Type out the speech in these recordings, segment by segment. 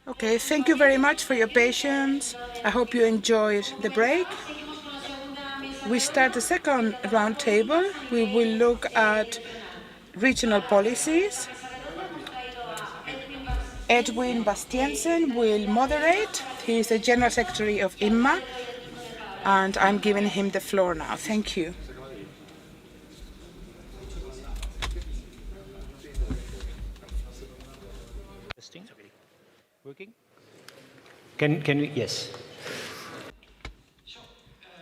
Okay, thank you very much for your patience. I hope you enjoyed the break. We start the second roundtable. We will look at regional policies. Edwin Bastiensen will moderate. He is the General Secretary of IMMA, and I'm giving him the floor now. Thank you. Working? Can we? Yes.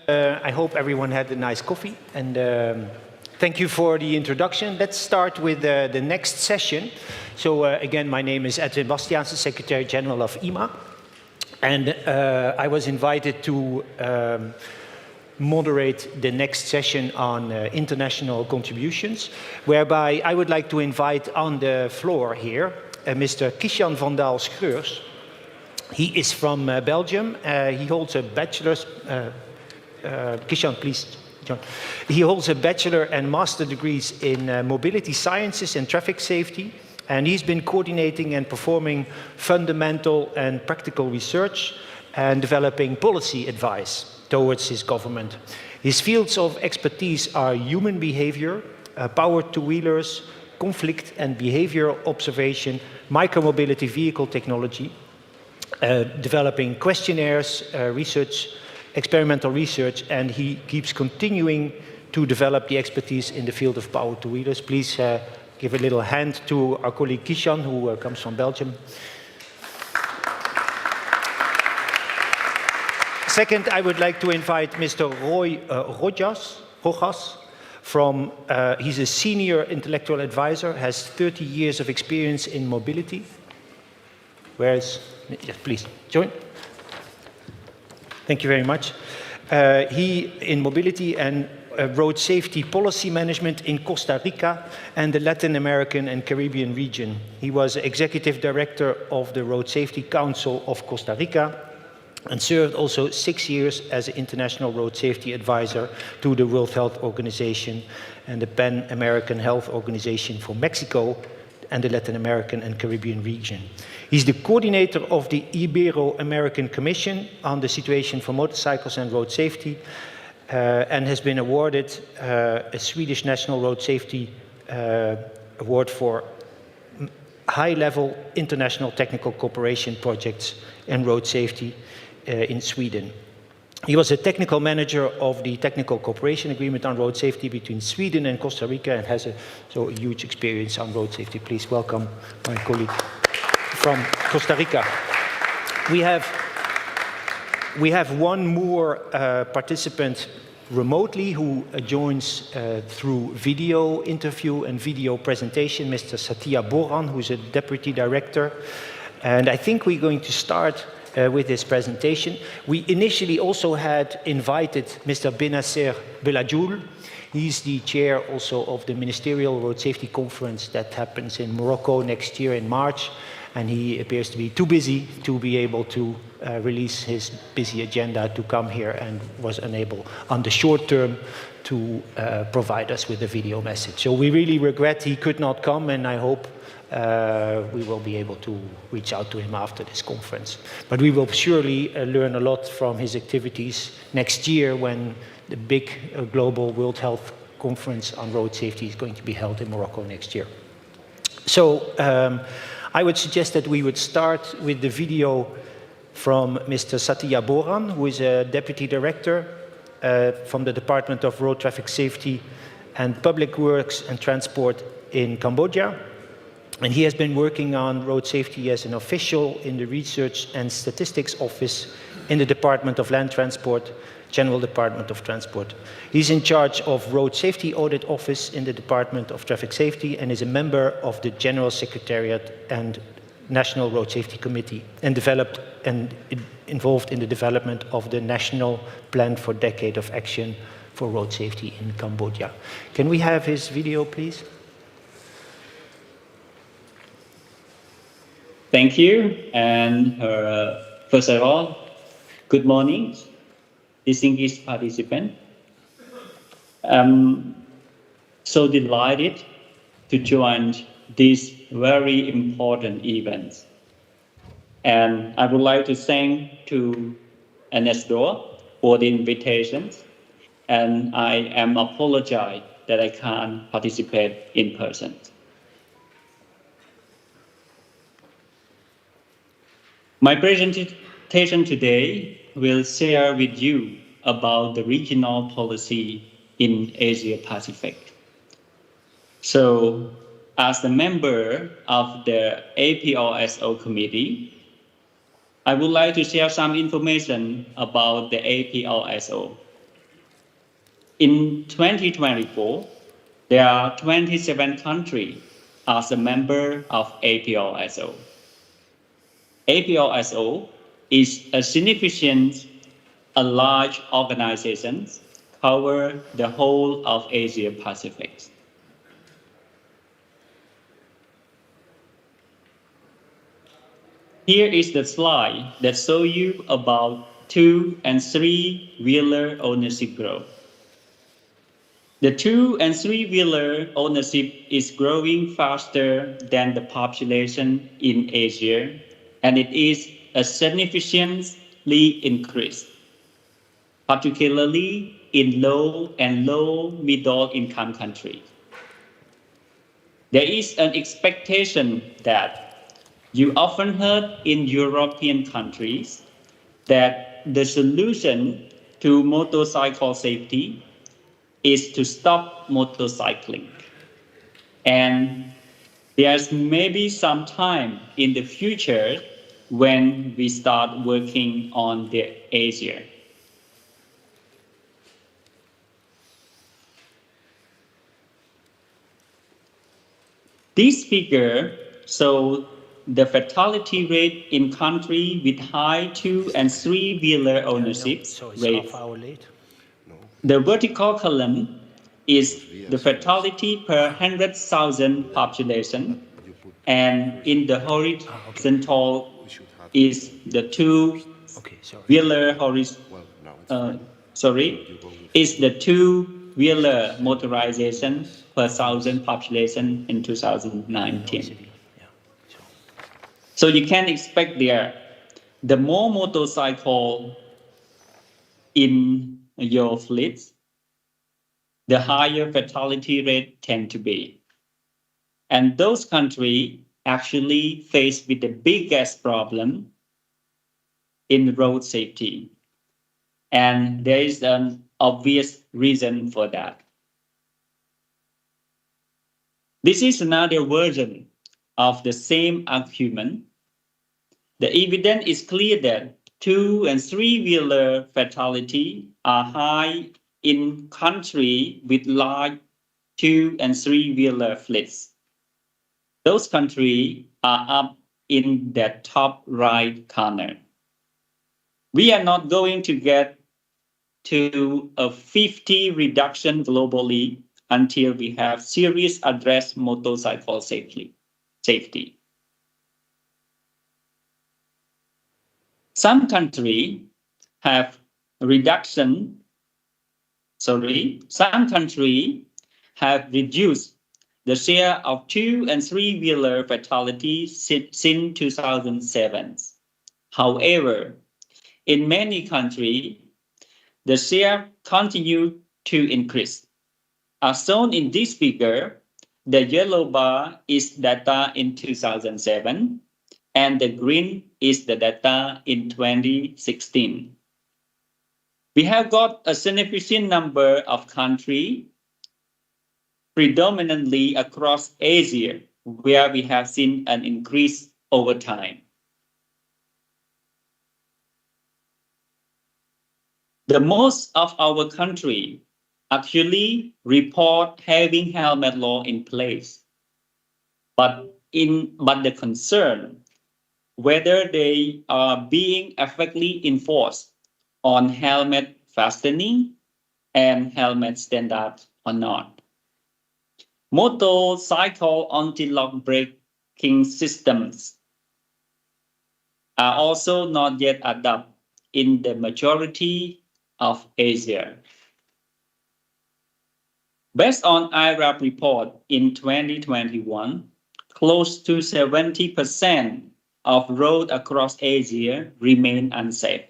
I hope everyone had a nice coffee, and thank you for the introduction. Let's start with the next session. So again, my name is Edwin Bastiaanse, Secretary General of IMMA, and I was invited to moderate the next session on international contributions, whereby I would like to invite on the floor here Mr. Kishan Vandael Schreurs. He is from Belgium. He holds a bachelor's. Kishan, please join. He holds a bachelor and master degrees in mobility sciences and traffic safety, and he's been coordinating and performing fundamental and practical research and developing policy advice towards his government. His fields of expertise are human behavior, powered two-wheelers, conflict and behavior observation, micromobility vehicle technology, developing questionnaires, research, experimental research, and he keeps continuing to develop the expertise in the field of powered two-wheelers. Please give a little hand to our colleague Kishan, who comes from Belgium. Second, I would like to invite Mr. Rojas from, he's a senior intellectual advisor, has 30 years of experience in mobility. Yes, please, join. Thank you very much. He in mobility and road safety policy management in Costa Rica and the Latin American and Caribbean region. He was executive director of the Road Safety Council of Costa Rica and served also 6 years as an international road safety advisor to the World Health Organization and the Pan American Health Organization for Mexico and the Latin American and Caribbean region. He's the coordinator of the Ibero-American Commission on the situation for motorcycles and road safety and has been awarded a Swedish National Road Safety Award for high-level international technical cooperation projects in road safety in Sweden. He was a technical manager of the Technical Cooperation Agreement on Road Safety between Sweden and Costa Rica and has a huge experience on road safety. Please welcome my colleague from Costa Rica. We have one more participant remotely who joins through video interview and video presentation, Mr. Sattya BORAN, who's a deputy director. And I think we're going to start with this presentation. We initially also had invited Mr. Benasser Belajoul. He's the chair also of the Ministerial Road Safety Conference that happens in Morocco next year in March. And he appears to be too busy to be able to release his busy agenda to come here and was unable on the short term to provide us with a video message. So we really regret he could not come, and I hope we will be able to reach out to him after this conference. But we will surely learn a lot from his activities next year when the big global World Health Conference on road safety is going to be held in Morocco next year. So I would suggest that we would start with the video from Mr. Sattya BORAN, who is a deputy director from the Department of Road Traffic Safety and Public Works and Transport in Cambodia. And he has been working on road safety as an official in the Research and Statistics Office in the Department of Land Transport, General Department of Transport. He's in charge of Road Safety Audit Office in the Department of Traffic Safety and is a member of the General Secretariat and National Road Safety Committee and involved in the development of the National Plan for Decade of Action for Road Safety in Cambodia. Can we have his video, please? Thank you, and first of all, good morning, distinguished participants. I'm so delighted to join this very important event. And I would like to thank to NSDO for the invitations. And I am apologize that I can't participate in person. My presentation today will share with you about the regional policy in Asia Pacific. So, as a member of the APRSO committee, I would like to share some information about the APRSO. In 2024, there are 27 countries as a member of APRSO. APRSO is a significant, a large organization cover the whole of Asia Pacific. Here is the slide that shows you about 2- and 3-wheeler ownership growth. The 2- and 3-wheeler ownership is growing faster than the population in Asia, and it is a significantly increased, particularly in low and low middle income countries. There is an expectation that you often heard in European countries that the solution to motorcycle safety is to stop motorcycling. And there's maybe some time in the future when we start working on the Asia. This figure shows the fatality rate in countries with high 2- and 3-wheeler ownership rate. The vertical column is the fatality per 100,000 population, and in the horizontal is the 2-wheeler is the 2-wheeler motorization per 1,000 population in 2019. So you can expect there, the more motorcycle in your fleet, the higher fatality rate tend to be. And those countries actually face with the biggest problem in road safety. And there is an obvious reason for that. This is another version of the same argument. The evidence is clear that 2- and 3-wheeler fatality are high in countries with large 2- and 3-wheeler fleets. Those countries are up in the top right corner. We are not going to get to a 50 reduction globally until we have serious address motorcycle safety. Some countries have reduced the share of 2- and 3-wheeler fatalities since 2007. However, in many countries, the share continues to increase. As shown in this figure, the yellow bar is data in 2007, and the green is the data in 2016. We have got a significant number of countries, predominantly across Asia, where we have seen an increase over time. The most of our countries actually report having helmet law in place, but the concern whether they are being effectively enforced on helmet fastening and helmet standard or not. Motorcycle anti-lock braking systems are also not yet adopted in the majority of Asia. Based on IRAP report in 2021, close to 70% of roads across Asia remain unsafe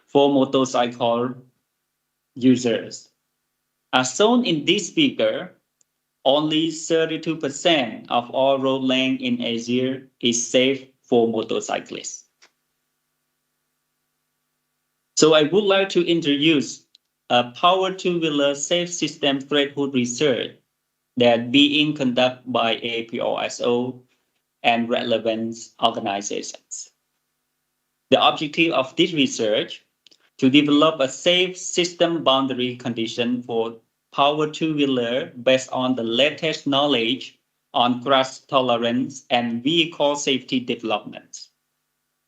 for motorcycle users. As shown in this figure, only 32% of all road length in Asia is safe for motorcyclists. So I would like to introduce a power two-wheeler safe system threshold research that being conducted by APRSO and relevant organizations. The objective of this research to develop a safe system boundary condition for power two-wheeler based on the latest knowledge on crash tolerance and vehicle safety developments,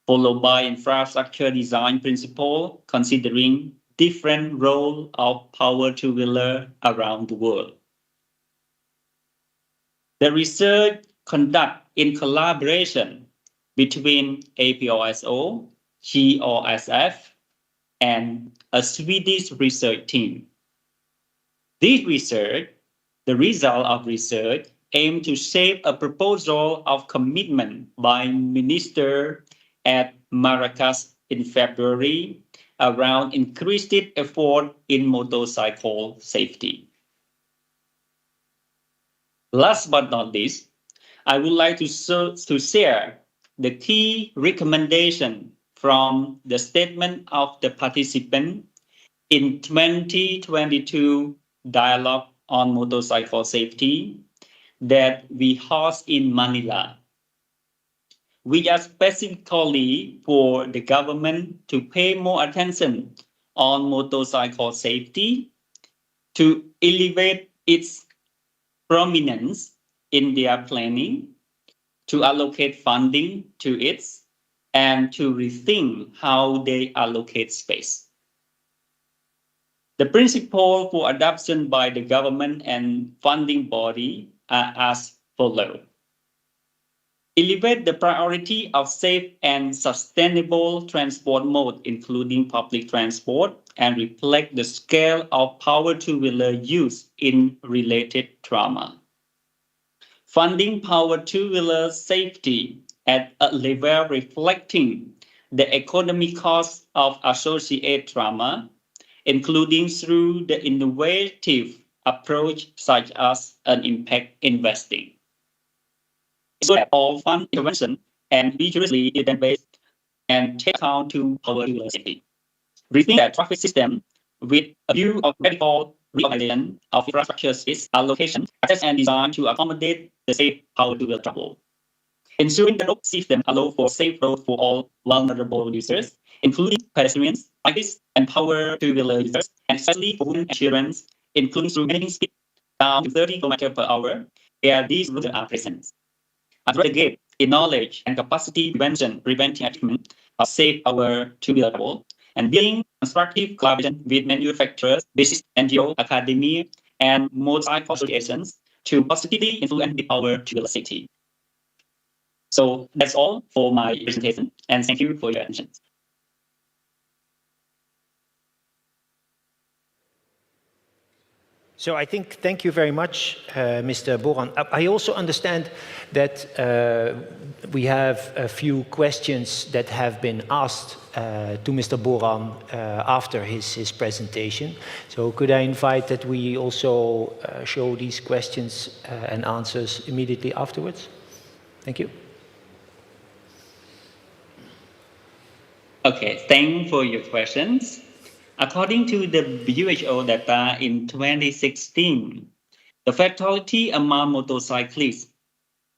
followed by infrastructure design principle considering different role of power two-wheeler around the world. The research conducted in collaboration between APRSO, GOSF, and a Swedish research team. This research, the result of research, aimed to shape a proposal of commitment by minister at Maracas in February around increased effort in motorcycle safety. Last but not least, I would like to share the key recommendation from the statement of the participant in 2022 dialogue on motorcycle safety that we host in Manila. We ask specifically for the government to pay more attention on motorcycle safety, to elevate its prominence in their planning, to allocate funding to it, and to rethink how they allocate space. The principle for adoption by the government and funding body are as follows. Elevate the priority of safe and sustainable transport mode, including public transport, and reflect the scale of power two-wheeler use in related trauma. Funding power two-wheeler safety at a level reflecting the economic cost of associated trauma, including through the innovative approach such as an impact investing. So that all fund intervention and rigorously evidence-based and take account to power two-wheeler safety. Rethink the traffic system with a view of radical reorganization of infrastructure space allocation, access and design to accommodate the safe power two-wheeler travel. Ensuring the road system allows for safe roads for all vulnerable users, including pedestrians, cyclists, and power two-wheeler users, and especially for women and children, including through managing speed down to 30 km per hour, where these roads are present. Address the gap in knowledge and capacity preventing achievement of safe power two-wheeler travel, and building constructive collaboration with manufacturers, business, NGO, academia, and motorcycle associations to positively influence the power two-wheeler safety. So that's all for my presentation, and thank you for your attention. So I think, thank you very much, Mr. Boran. I also understand that we have a few questions that have been asked to Mr. Boran after his presentation. So could I invite that we also show these questions and answers immediately afterwards? Thank you. Okay, thanks for your questions. According to the WHO data in 2016, the fatality among motorcyclists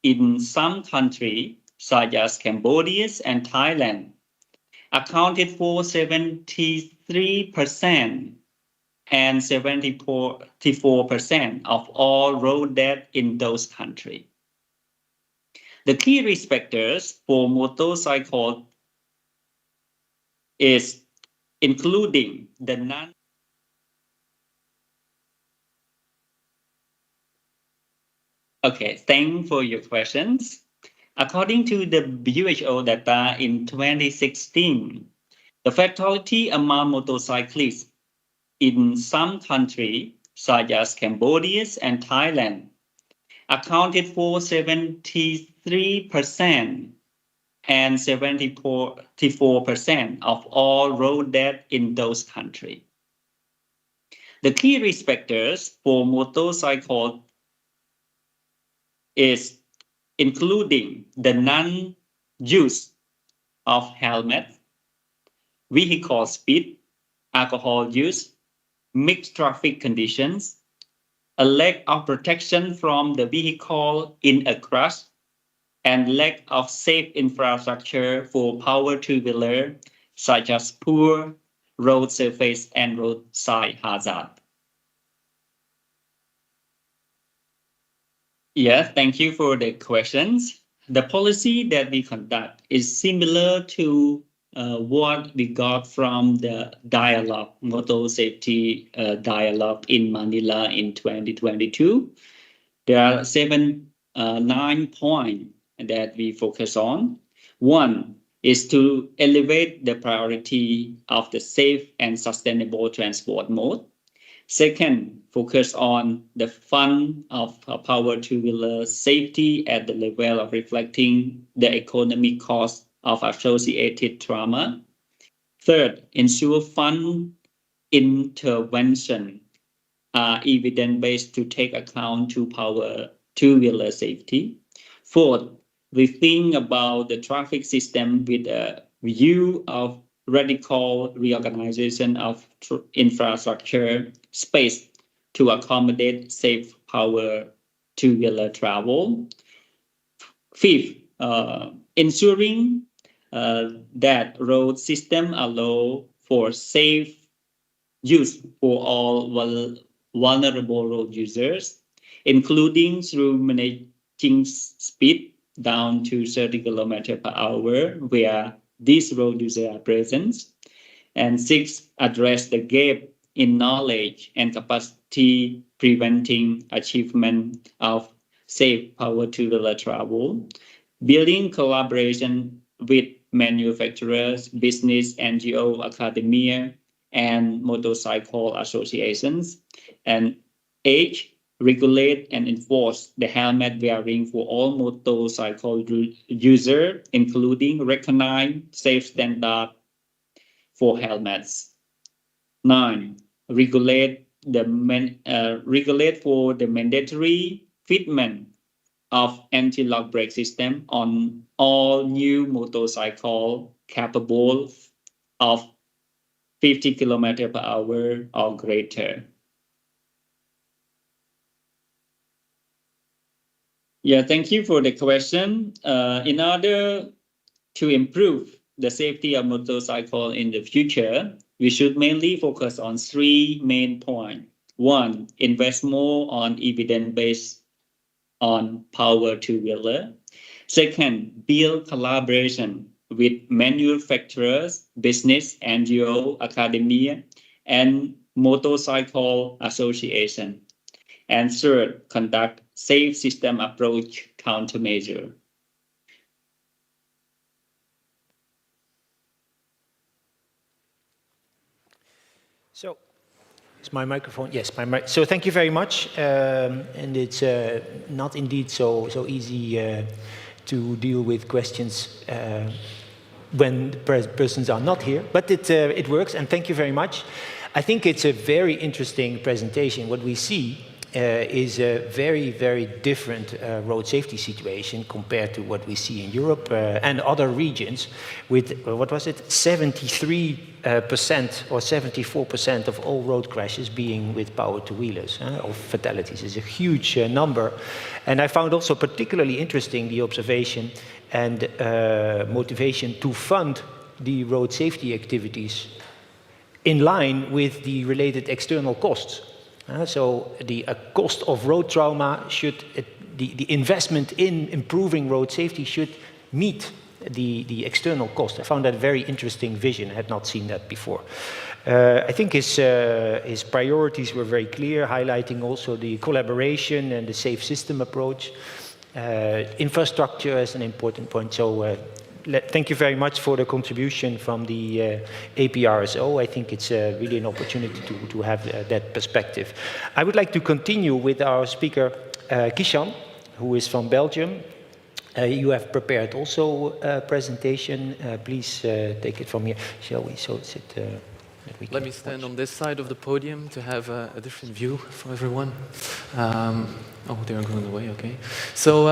in some countries, such as Cambodia and Thailand, accounted for 73% and 74% of all road deaths in those countries. The key risk factors for motorcycle is including the Okay, thanks for your questions. According to the WHO data in 2016, the fatality among motorcyclists in some countries, such as Cambodia and Thailand, accounted for 73% and 74% of all road deaths in those countries. The key risk factors for motorcycle is including the non-use of helmet, vehicle speed, alcohol use, mixed traffic conditions, a lack of protection from the vehicle in a crash, and lack of safe infrastructure for power two-wheeler, such as poor road surface and roadside hazard. Yes, thank you for the questions. The policy that we conduct is similar to what we got from the dialogue, motor safety dialogue in Manila in 2022. There are 9 points that we focus on. One is to elevate the priority of the safe and sustainable transport mode. Second, focus on the fund of power two-wheeler safety at the level of reflecting the economic cost of associated trauma. Third, ensure fund intervention are evidence-based to take account to power two-wheeler safety. Fourth, we think about the traffic system with a view of radical reorganization of infrastructure space to accommodate safe power two-wheeler travel. Fifth, ensuring that road system allow for safe use for all vulnerable road users, including through managing speed down to 30 km per hour where these road users are present. And six, address the gap in knowledge and capacity preventing achievement of safe power two-wheeler travel, building collaboration with manufacturers, business, NGO, academia, and motorcycle associations. And eight, regulate and enforce the helmet wearing for all motorcycle users, including recognize safe standard for helmets. 9, regulate for the mandatory fitment of anti-lock brake system on all new motorcycle capable of 50 km per hour or greater. Yeah, thank you for the question. In order to improve the safety of motorcycle in the future, we should mainly focus on 3 main points. 1, invest more on evidence-based on power two-wheeler. Second, build collaboration with manufacturers, business, NGO, academia, and motorcycle association. And third, conduct safe system approach countermeasure. So, is my microphone? Yes, my mic. So thank you very much. And it's not indeed so easy to deal with questions when the persons are not here, but it works, and thank you very much. I think it's a very interesting presentation. What we see is a very, very different road safety situation compared to what we see in Europe and other regions with, what was it, 73% or 74% of all road crashes being with power two-wheelers, of fatalities. Is a huge number. And I found also particularly interesting the observation and motivation to fund the road safety activities in line with the related external costs. So the cost of road trauma should, the investment in improving road safety should meet the external cost. I found that a very interesting vision. I had not seen that before. I think his priorities were very clear, highlighting also the collaboration and the safe system approach. Infrastructure is an important point. So thank you very much for the contribution from the APRSO. I think it's really an opportunity to have that perspective. I would like to continue with our speaker, Kishan, who is from Belgium. You have prepared also a presentation. Please take it from here, shall we? So it's that we can Let me stand watch. on this side of the podium to have a different view for everyone. Oh, they're going away, okay. So,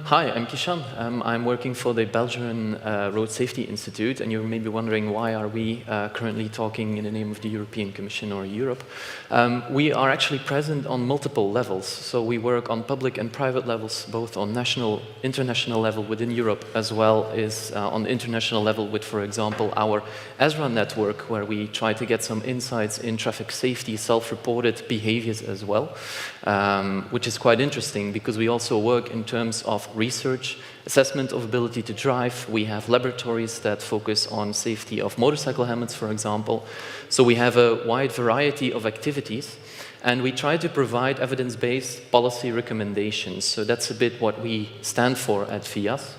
hi, I'm Kishan. I'm working for the Belgian Road Safety Institute, and you may be wondering why are we currently talking in the name of the European Commission or Europe. We are actually present on multiple levels. So we work on public and private levels, both on national, international level within Europe, as well as on the international level with, for example, our ASRA network, where we try to get some insights in traffic safety, self-reported behaviors as well, which is quite interesting because we also work in terms of research, assessment of ability to drive. We have laboratories that focus on safety of motorcycle helmets, for example. So we have a wide variety of activities, and we try to provide evidence-based policy recommendations. So that's a bit what we stand for at VIAS.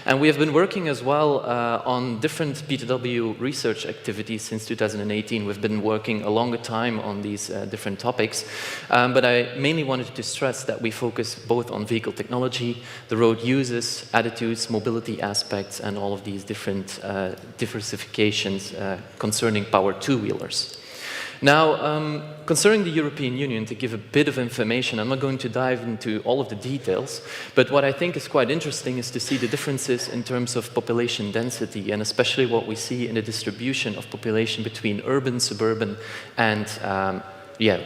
And we have been working as well on different P2W research activities since 2018. We've been working a longer time on these different topics, but I mainly wanted to stress that we focus both on vehicle technology, the road uses, attitudes, mobility aspects, and all of these different diversifications concerning power two-wheelers. Now, concerning the European Union, to give a bit of information, I'm not going to dive into all of the details, but what I think is quite interesting is to see the differences in terms of population density, and especially what we see in the distribution of population between urban, suburban, and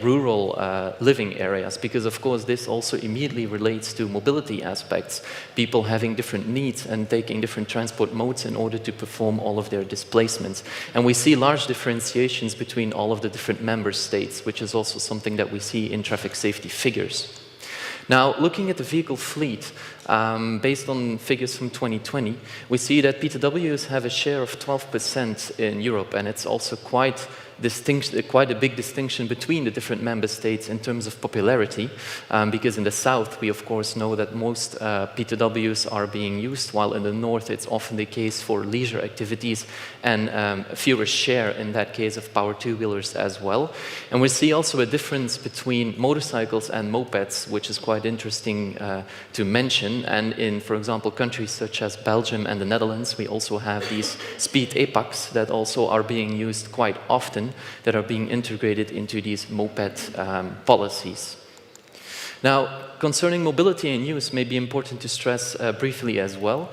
rural living areas, because of course this also immediately relates to mobility aspects, people having different needs and taking different transport modes in order to perform all of their displacements. And we see large differentiations between all of the different member states, which is also something that we see in traffic safety figures. Now, looking at the vehicle fleet, based on figures from 2020, we see that P2Ws have a share of 12% in Europe, and it's also quite a big distinction between the different member states in terms of popularity, because in the south we of course know that most P2Ws are being used, while in the north it's often the case for leisure activities and fewer share in that case of power two-wheelers as well. And we see also a difference between motorcycles and mopeds, which is quite interesting to mention. And in, for example, countries such as Belgium and the Netherlands, we also have these speed APACs that also are being used quite often, that are being integrated into these moped policies. Now, concerning mobility and use, may be important to stress briefly as well.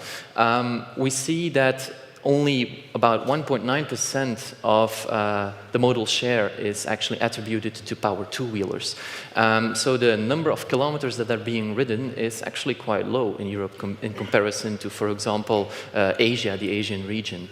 We see that only about 1.9% of the modal share is actually attributed to power two-wheelers. So the number of kilometers that are being ridden is actually quite low in Europe in comparison to, for example, Asia, the Asian region.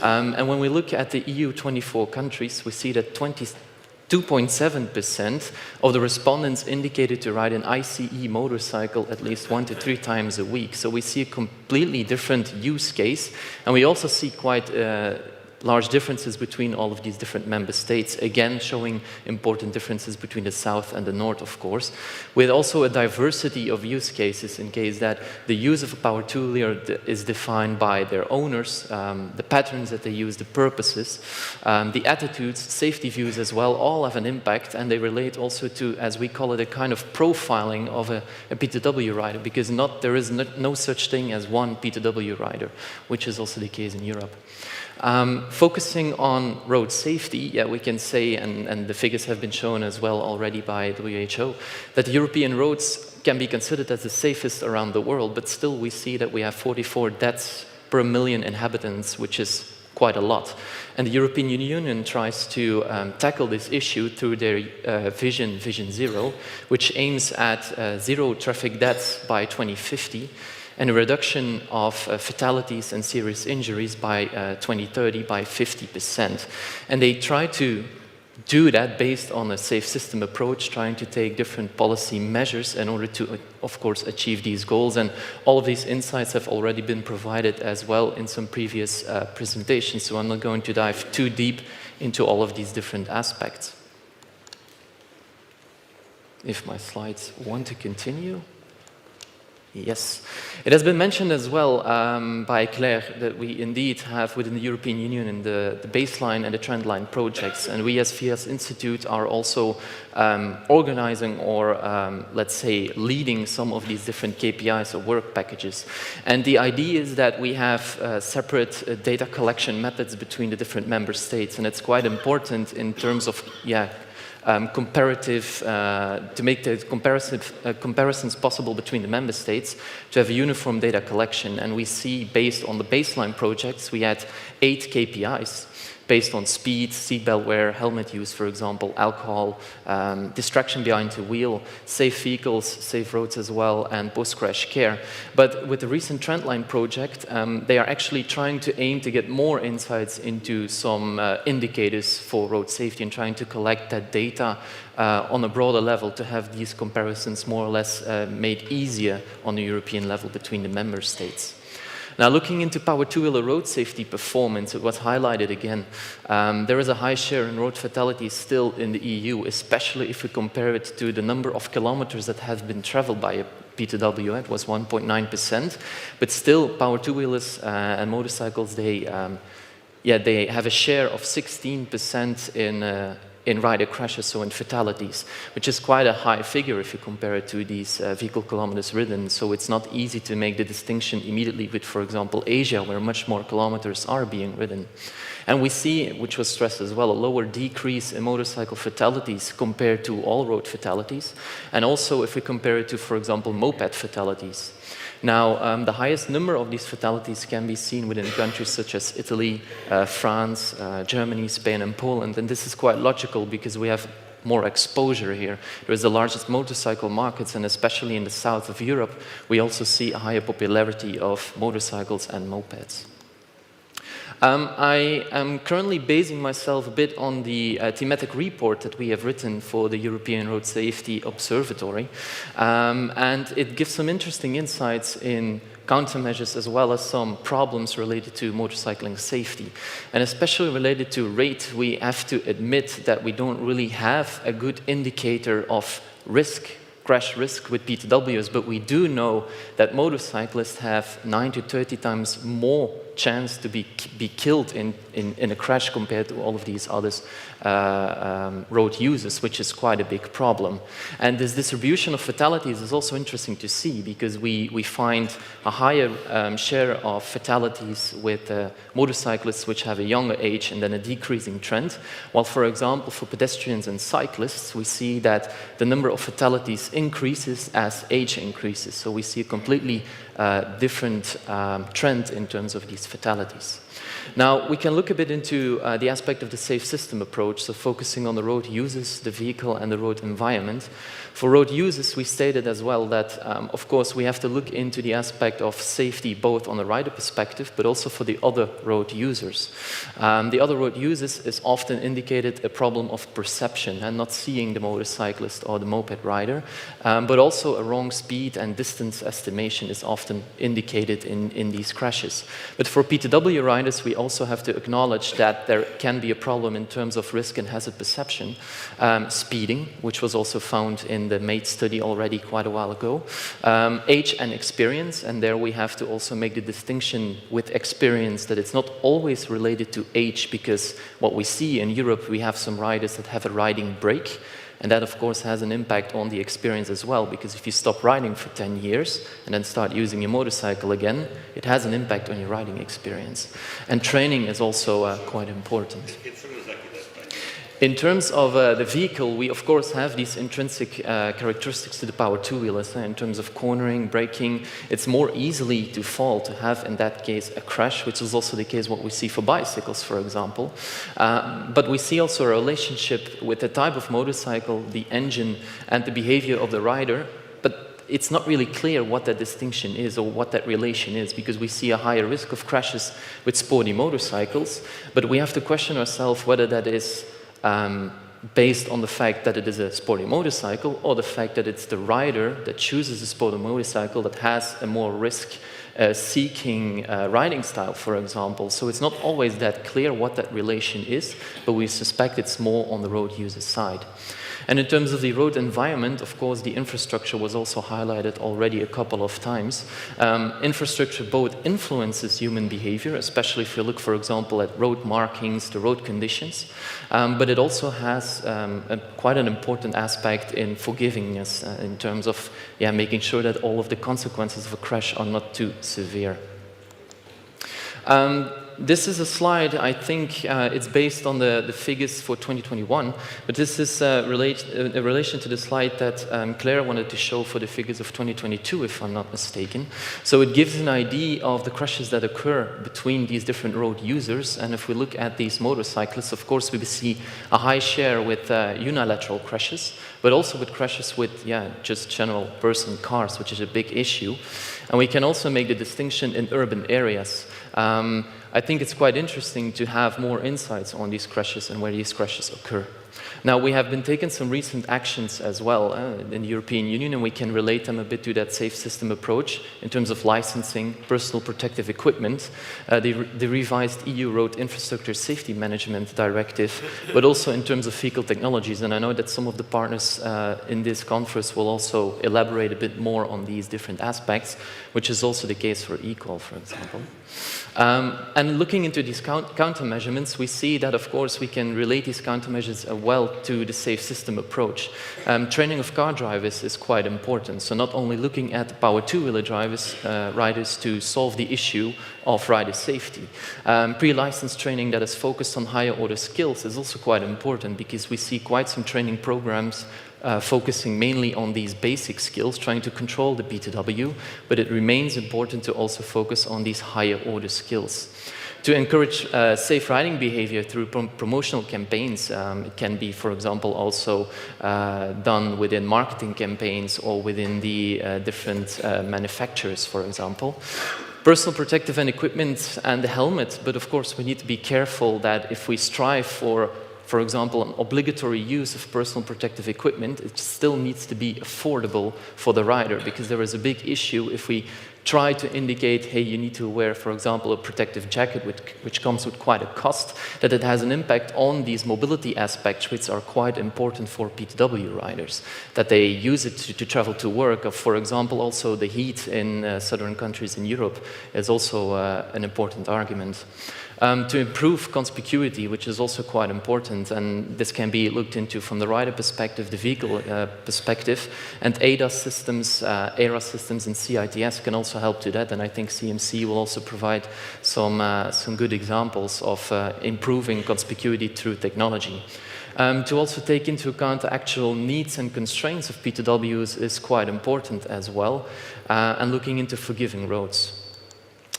And when we look at the EU 24 countries, we see that 2.7% of the respondents indicated to ride an ICE motorcycle at least 1 to 3 times a week. So we see a completely different use case, and we also see quite large differences between all of these different member states, again showing important differences between the south and the north, of course, with also a diversity of use cases in case that the use of a power two-wheeler is defined by their owners, the patterns that they use, the purposes, the attitudes, safety views as well, all have an impact, and they relate also to, as we call it, a kind of profiling of a P2W rider, because there is no such thing as one P2W rider, which is also the case in Europe. Focusing on road safety, we can say, and the figures have been shown as well already by WHO, that European roads can be considered as the safest around the world, but still we see that we have 44 deaths per million inhabitants, which is quite a lot. And the European Union tries to tackle this issue through their Vision Zero, which aims at zero traffic deaths by 2050, and a reduction of fatalities and serious injuries by 2030 by 50%. And they try to do that based on a safe system approach, trying to take different policy measures in order to, of course, achieve these goals. And all of these insights have already been provided as well in some previous presentations, so I'm not going to dive too deep into all of these different aspects. If my slides want to continue. Yes. It has been mentioned as well by Claire that we indeed have within the European Union the baseline and the trendline projects, and we as FIAS Institute are also organizing or, let's say, leading some of these different KPIs or work packages. And the idea is that we have separate data collection methods between the different member states, and it's quite important in terms of, comparative, to make the comparisons possible between the member states, to have a uniform data collection. And we see, based on the baseline projects, we had 8 KPIs based on speed, seatbelt wear, helmet use, for example, alcohol, distraction behind the wheel, safe vehicles, safe roads as well, and post-crash care. But with the recent Trendline project, they are actually trying to aim to get more insights into some indicators for road safety and trying to collect that data on a broader level to have these comparisons more or less made easier on the European level between the member states. Now, looking into power two-wheeler road safety performance, it was highlighted again. There is a high share in road fatalities still in the EU, especially if we compare it to the number of kilometers that have been traveled by a P2W. It was 1.9%, but still, power two-wheelers and motorcycles, they have a share of 16% in rider crashes, so in fatalities, which is quite a high figure if you compare it to these vehicle kilometers ridden. So it's not easy to make the distinction immediately with, for example, Asia, where much more kilometers are being ridden. And we see, which was stressed as well, a lower decrease in motorcycle fatalities compared to all road fatalities. And also if we compare it to, for example, moped fatalities. Now, the highest number of these fatalities can be seen within countries such as Italy, France, Germany, Spain, and Poland. And this is quite logical because we have more exposure here. There is the largest motorcycle markets, and especially in the south of Europe, we also see a higher popularity of motorcycles and mopeds. I am currently basing myself a bit on the thematic report that we have written for the European Road Safety Observatory, and it gives some interesting insights in countermeasures as well as some problems related to motorcycling safety. And especially related to rate, we have to admit that we don't really have a good indicator of risk, crash risk with P2Ws, but we do know that motorcyclists have 9 to 30 times more chance to be killed in a crash compared to all of these other road users, which is quite a big problem. And this distribution of fatalities is also interesting to see because we find a higher share of fatalities with motorcyclists which have a younger age and then a decreasing trend, while, for example, for pedestrians and cyclists, we see that the number of fatalities increases as age increases. So we see a completely different trend in terms of these fatalities. Now, we can look a bit into the aspect of the safe system approach, so focusing on the road users, the vehicle, and the road environment. For road users, we stated as well that, of course, we have to look into the aspect of safety both on the rider perspective, but also for the other road users. The other road users is often indicated a problem of perception and not seeing the motorcyclist or the moped rider, but also a wrong speed and distance estimation is often indicated in these crashes. But for P2W riders, we also have to acknowledge that there can be a problem in terms of risk and hazard perception, speeding, which was also found in the MATE study already quite a while ago, age and experience, and there we have to also make the distinction with experience that it's not always related to age, because what we see in Europe, we have some riders that have a riding break, and that, of course, has an impact on the experience as well, because if you stop riding for 10 years and then start using your motorcycle again, it has an impact on your riding experience. And training is also quite important. In terms of the vehicle, we of course have these intrinsic characteristics to the power two-wheelers. In terms of cornering, braking, it's more easily to fall, to have in that case a crash, which is also the case what we see for bicycles, for example. But we see also a relationship with the type of motorcycle, the engine, and the behavior of the rider. But it's not really clear what that distinction is or what that relation is, because we see a higher risk of crashes with sporty motorcycles. But we have to question ourselves whether that is based on the fact that it is a sporty motorcycle, or the fact that it's the rider that chooses a sporty motorcycle that has a more risk-seeking riding style, for example. So it's not always that clear what that relation is, but we suspect it's more on the road user side. And in terms of the road environment, of course, the infrastructure was also highlighted already a couple of times. Infrastructure both influences human behavior, especially if you look, for example, at road markings, the road conditions, but it also has quite an important aspect in forgivingness in terms of making sure that all of the consequences of a crash are not too severe. This is a slide, I think it's based on the figures for 2021, but this is in relation to the slide that Claire wanted to show for the figures of 2022, if I'm not mistaken. So it gives an idea of the crashes that occur between these different road users, and if we look at these motorcyclists, of course we see a high share with unilateral crashes, but also with crashes with, just general person cars, which is a big issue. And we can also make the distinction in urban areas. I think it's quite interesting to have more insights on these crashes and where these crashes occur. Now, we have been taking some recent actions as well in the European Union, and we can relate them a bit to that safe system approach in terms of licensing, personal protective equipment, the revised EU Road Infrastructure Safety Management Directive, but also in terms of vehicle technologies. And I know that some of the partners in this conference will also elaborate a bit more on these different aspects, which is also the case for eCall, for example. And looking into these countermeasurements, we see that, of course, we can relate these countermeasures well to the safe system approach. Training of car drivers is quite important. So not only looking at power two-wheeler riders to solve the issue of rider safety. Pre-license training that is focused on higher order skills is also quite important, because we see quite some training programs focusing mainly on these basic skills, trying to control the P2W, but it remains important to also focus on these higher order skills. To encourage safe riding behavior through promotional campaigns, it can be, for example, also done within marketing campaigns or within the different manufacturers, for example. Personal protective equipment and the helmet, but of course we need to be careful that if we strive for example, an obligatory use of personal protective equipment, it still needs to be affordable for the rider, because there is a big issue if we try to indicate, hey, you need to wear, for example, a protective jacket, which comes with quite a cost, that it has an impact on these mobility aspects, which are quite important for P2W riders, that they use it to travel to work. For example, also the heat in southern countries in Europe is also an important argument. To improve conspicuity, which is also quite important, and this can be looked into from the rider perspective, the vehicle perspective, and ADAS systems, ARA systems, and CITS can also help to that, and I think CMC will also provide some good examples of improving conspicuity through technology. To also take into account the actual needs and constraints of P2Ws is quite important as well, and looking into forgiving roads.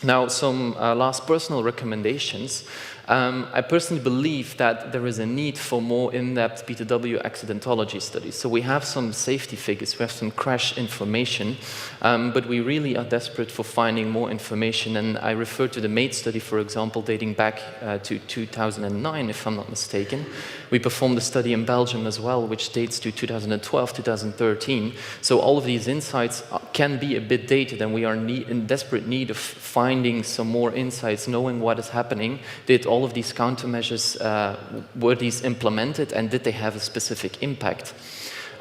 Now, some last personal recommendations. I personally believe that there is a need for more in-depth P2W accidentology studies. So we have some safety figures, we have some crash information, but we really are desperate for finding more information. And I refer to the MATE study, for example, dating back to 2009, if I'm not mistaken. We performed a study in Belgium as well, which dates to 2012, 2013. So all of these insights can be a bit dated, and we are in desperate need of finding some more insights, knowing what is happening. Did all of these countermeasures, were these implemented, and did they have a specific impact?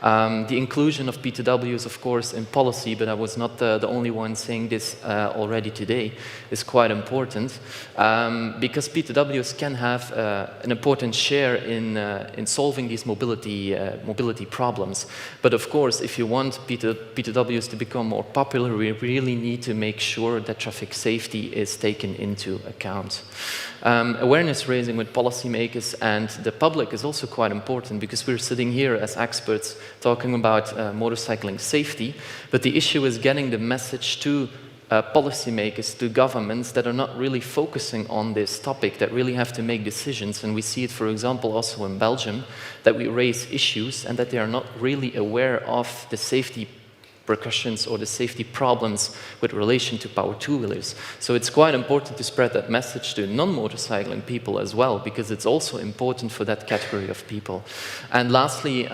The inclusion of P2Ws, of course, in policy, but I was not the only one saying this already today, is quite important, because P2Ws can have an important share in solving these mobility problems. But of course, if you want P2Ws to become more popular, we really need to make sure that traffic safety is taken into account. Awareness raising with policymakers and the public is also quite important, because we're sitting here as experts talking about motorcycling safety, but the issue is getting the message to policymakers, to governments that are not really focusing on this topic, that really have to make decisions. And we see it, for example, also in Belgium, that we raise issues and that they are not really aware of the safety repercussions or the safety problems with relation to power two-wheelers. So it's quite important to spread that message to non-motorcycling people as well, because it's also important for that category of people. And lastly,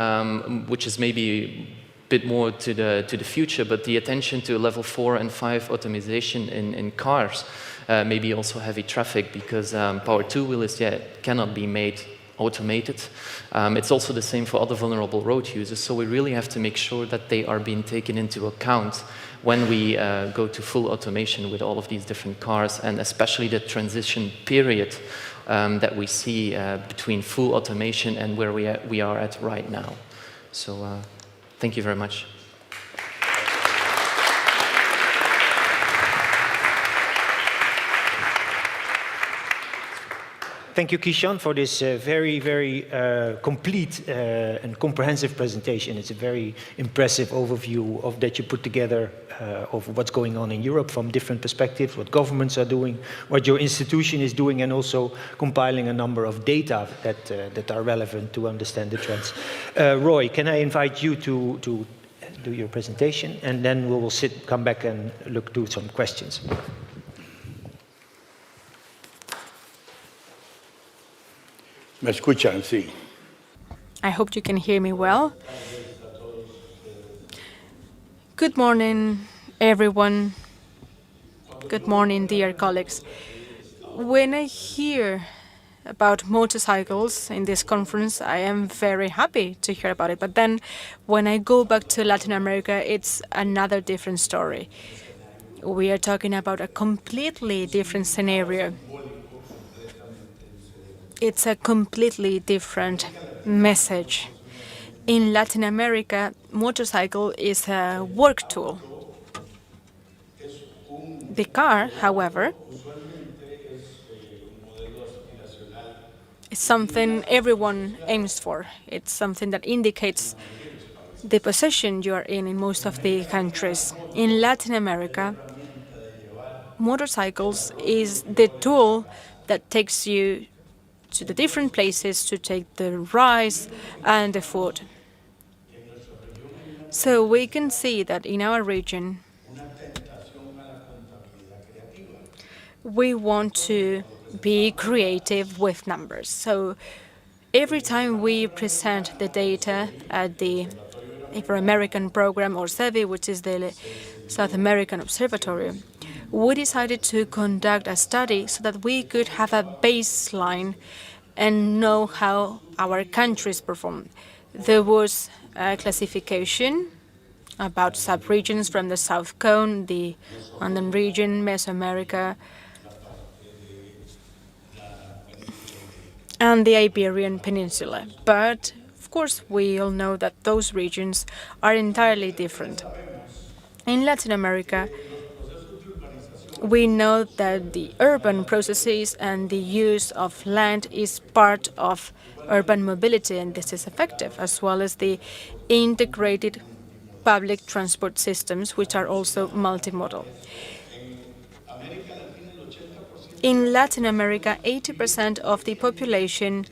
which is maybe a bit more to the future, but the attention to level 4 and 5 automation in cars, maybe also heavy traffic, because power two-wheelers cannot be made automated. It's also the same for other vulnerable road users, so we really have to make sure that they are being taken into account when we go to full automation with all of these different cars, and especially the transition period that we see between full automation and where we are at right now. So thank you very much. Thank you, Kishan, for this very, very complete and comprehensive presentation. It's a very impressive overview of that you put together of what's going on in Europe from different perspectives, what governments are doing, what your institution is doing, and also compiling a number of data that are relevant to understand the trends. Roy, can I invite you to do your presentation, and then we will come back and do some questions. ¿Me escuchan? Sí. I hope you can hear me well. Good morning, everyone. Good morning, dear colleagues. When I hear about motorcycles in this conference, I am very happy to hear about it. But then when I go back to Latin America, it's another different story. We are talking about a completely different scenario. It's a completely different message. In Latin America, motorcycle is a work tool. The car, however, is something everyone aims for. It's something that indicates the position you are in most of the countries. In Latin America, motorcycles is the tool that takes you to the different places to take the rice and the food. So we can see that in our region, we want to be creative with numbers. So every time we present the data at the Ibero-American program, or OISEVI, which is the South American Observatory, we decided to conduct a study so that we could have a baseline and know how our countries perform. There was a classification about sub-regions from the South Cone, the Andean region, Mesoamerica, and the Iberian Peninsula. But, of course, we all know that those regions are entirely different. In Latin America, we know that the urban processes and the use of land is part of urban mobility, and this is effective, as well as the integrated public transport systems, which are also multimodal. In Latin America, 80% of the population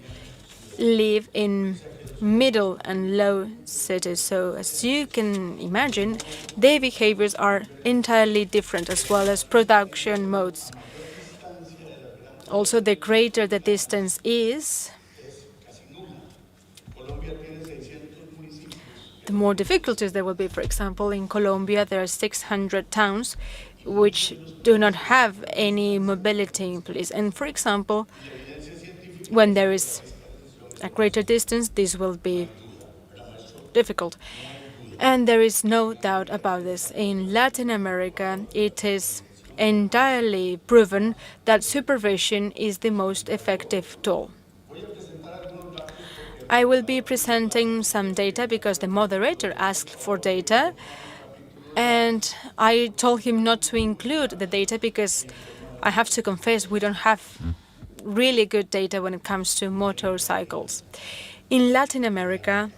live in middle and low cities. So as you can imagine, their behaviors are entirely different, as well as production modes. Also, the greater the distance is, the more difficulties there will be. For example, in Colombia, there are 600 towns which do not have any mobility in place. And for example, when there is a greater distance, this will be difficult. And there is no doubt about this. In Latin America, it is entirely proven that supervision is the most effective tool. I will be presenting some data because the moderator asked for data, and I told him not to include the data because I have to confess we don't have really good data when it comes to motorcycles. In Latin America,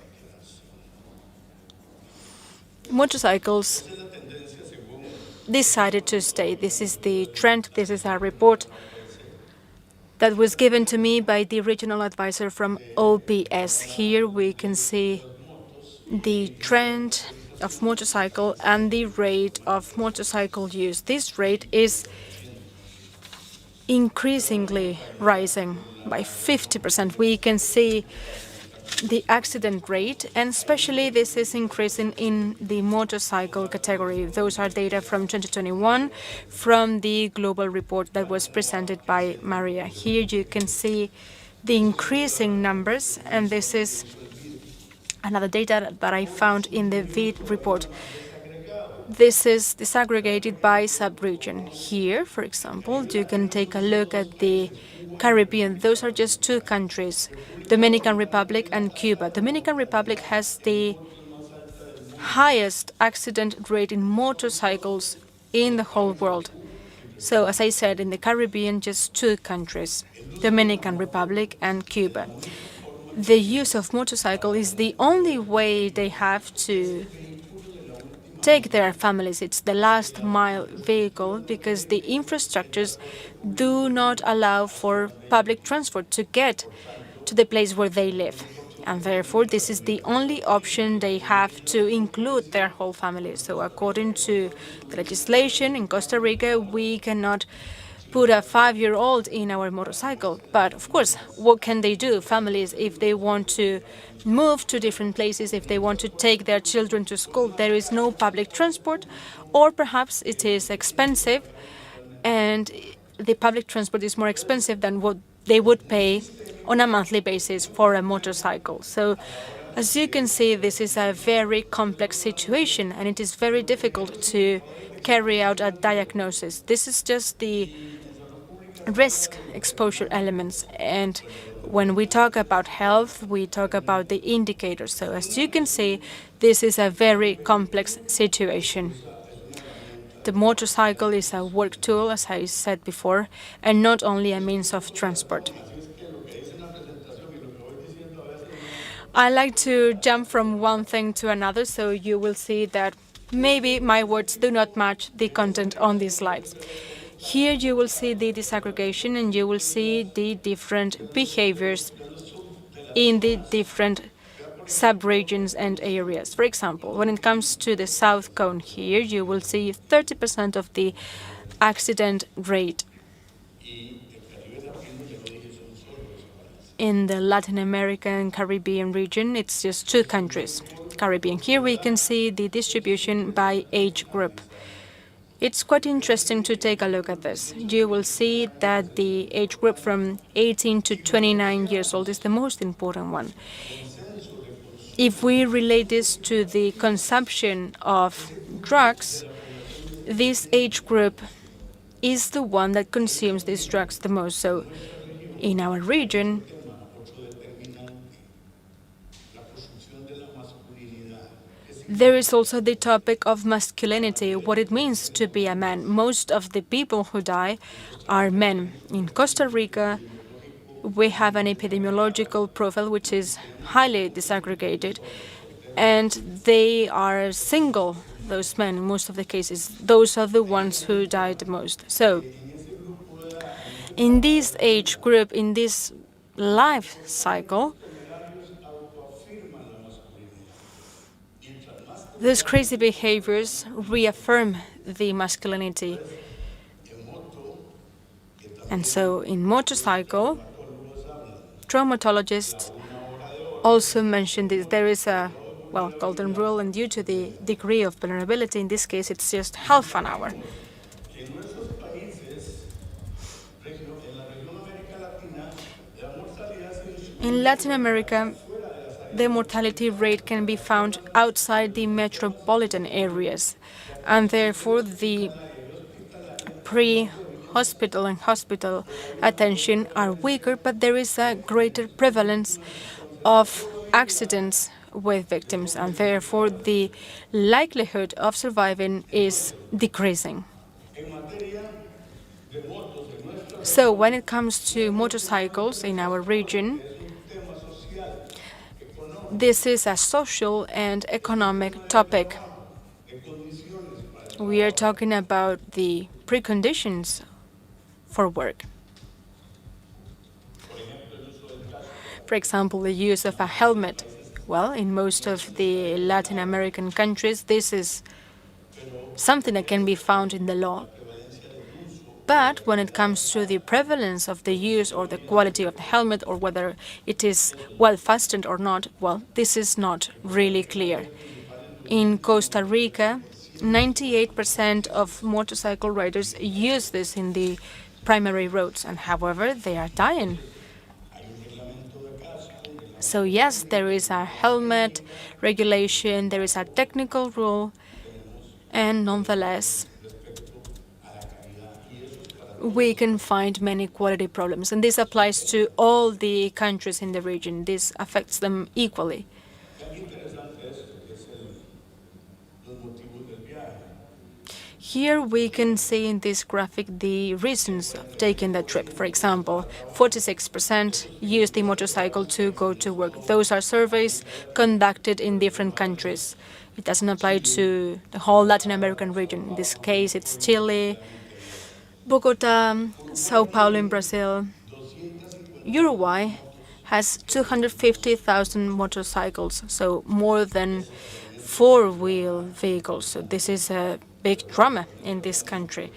motorcycles decided to stay. This is the trend. This is a report that was given to me by the regional advisor from OPS. Here we can see the trend of motorcycle and the rate of motorcycle use. This rate is increasingly rising by 50%. We can see the accident rate, and especially this is increasing in the motorcycle category. Those are data from 2021 from the global report that was presented by Maria. Here you can see the increasing numbers, and this is another data that I found in the VID report. This is disaggregated by sub-region. Here, for example, you can take a look at the Caribbean. Those are just two countries, Dominican Republic and Cuba. Dominican Republic has the highest accident rate in motorcycles in the whole world. So, as I said, in the Caribbean, just two countries, Dominican Republic and Cuba. The use of motorcycle is the only way they have to take their families. It's the last mile vehicle because the infrastructures do not allow for public transport to get to the place where they live. And therefore, this is the only option they have to include their whole family. So according to the legislation in Costa Rica, we cannot put a 5-year-old in our motorcycle. But of course, what can they do? Families, if they want to move to different places, if they want to take their children to school, there is no public transport, or perhaps it is expensive, and the public transport is more expensive than what they would pay on a monthly basis for a motorcycle. So, as you can see, this is a very complex situation, and it is very difficult to carry out a diagnosis. This is just the risk exposure elements, and when we talk about health, we talk about the indicators. So as you can see, this is a very complex situation. The motorcycle is a work tool, as I said before, and not only a means of transport. I like to jump from one thing to another, so you will see that maybe my words do not match the content on these slides. Here you will see the disaggregation, and you will see the different behaviors in the different sub-regions and areas. For example, when it comes to the South Cone here, you will see 30% of the accident rate. In the Latin American Caribbean region, it's just two countries, Caribbean. Here we can see the distribution by age group. It's quite interesting to take a look at this. You will see that the age group from 18 to 29 years old is the most important one. If we relate this to the consumption of drugs, this age group is the one that consumes these drugs the most. So in our region, there is also the topic of masculinity, what it means to be a man. Most of the people who die are men. In Costa Rica, we have an epidemiological profile which is highly disaggregated, and they are single, those men, in most of the cases. Those are the ones who die the most. So, in this age group, in this life cycle, those crazy behaviors reaffirm the masculinity. And so in motorcycle, traumatologists also mentioned this. There is a, golden rule, and due to the degree of vulnerability, in this case, it's just half an hour. In Latin America, the mortality rate can be found outside the metropolitan areas, and therefore the pre-hospital and hospital attention are weaker, but there is a greater prevalence of accidents with victims, and therefore the likelihood of surviving is decreasing. So when it comes to motorcycles in our region, this is a social and economic topic. We are talking about the preconditions for work. For example, the use of a helmet. Well, in most of the Latin American countries, this is something that can be found in the law. But when it comes to the prevalence of the use or the quality of the helmet, or whether it is well fastened or not, well, this is not really clear. In Costa Rica, 98% of motorcycle riders use this in the primary roads, and however, they are dying. So yes, there is a helmet regulation, there is a technical rule, and nonetheless, we can find many quality problems. And this applies to all the countries in the region. This affects them equally. Here we can see in this graphic the reasons of taking the trip. For example, 46% use the motorcycle to go to work. Those are surveys conducted in different countries. It doesn't apply to the whole Latin American region. In this case, it's Chile, Bogota, Sao Paulo in Brazil. Uruguay has 250,000 motorcycles, so more than four-wheel vehicles. So this is a big drama in this country.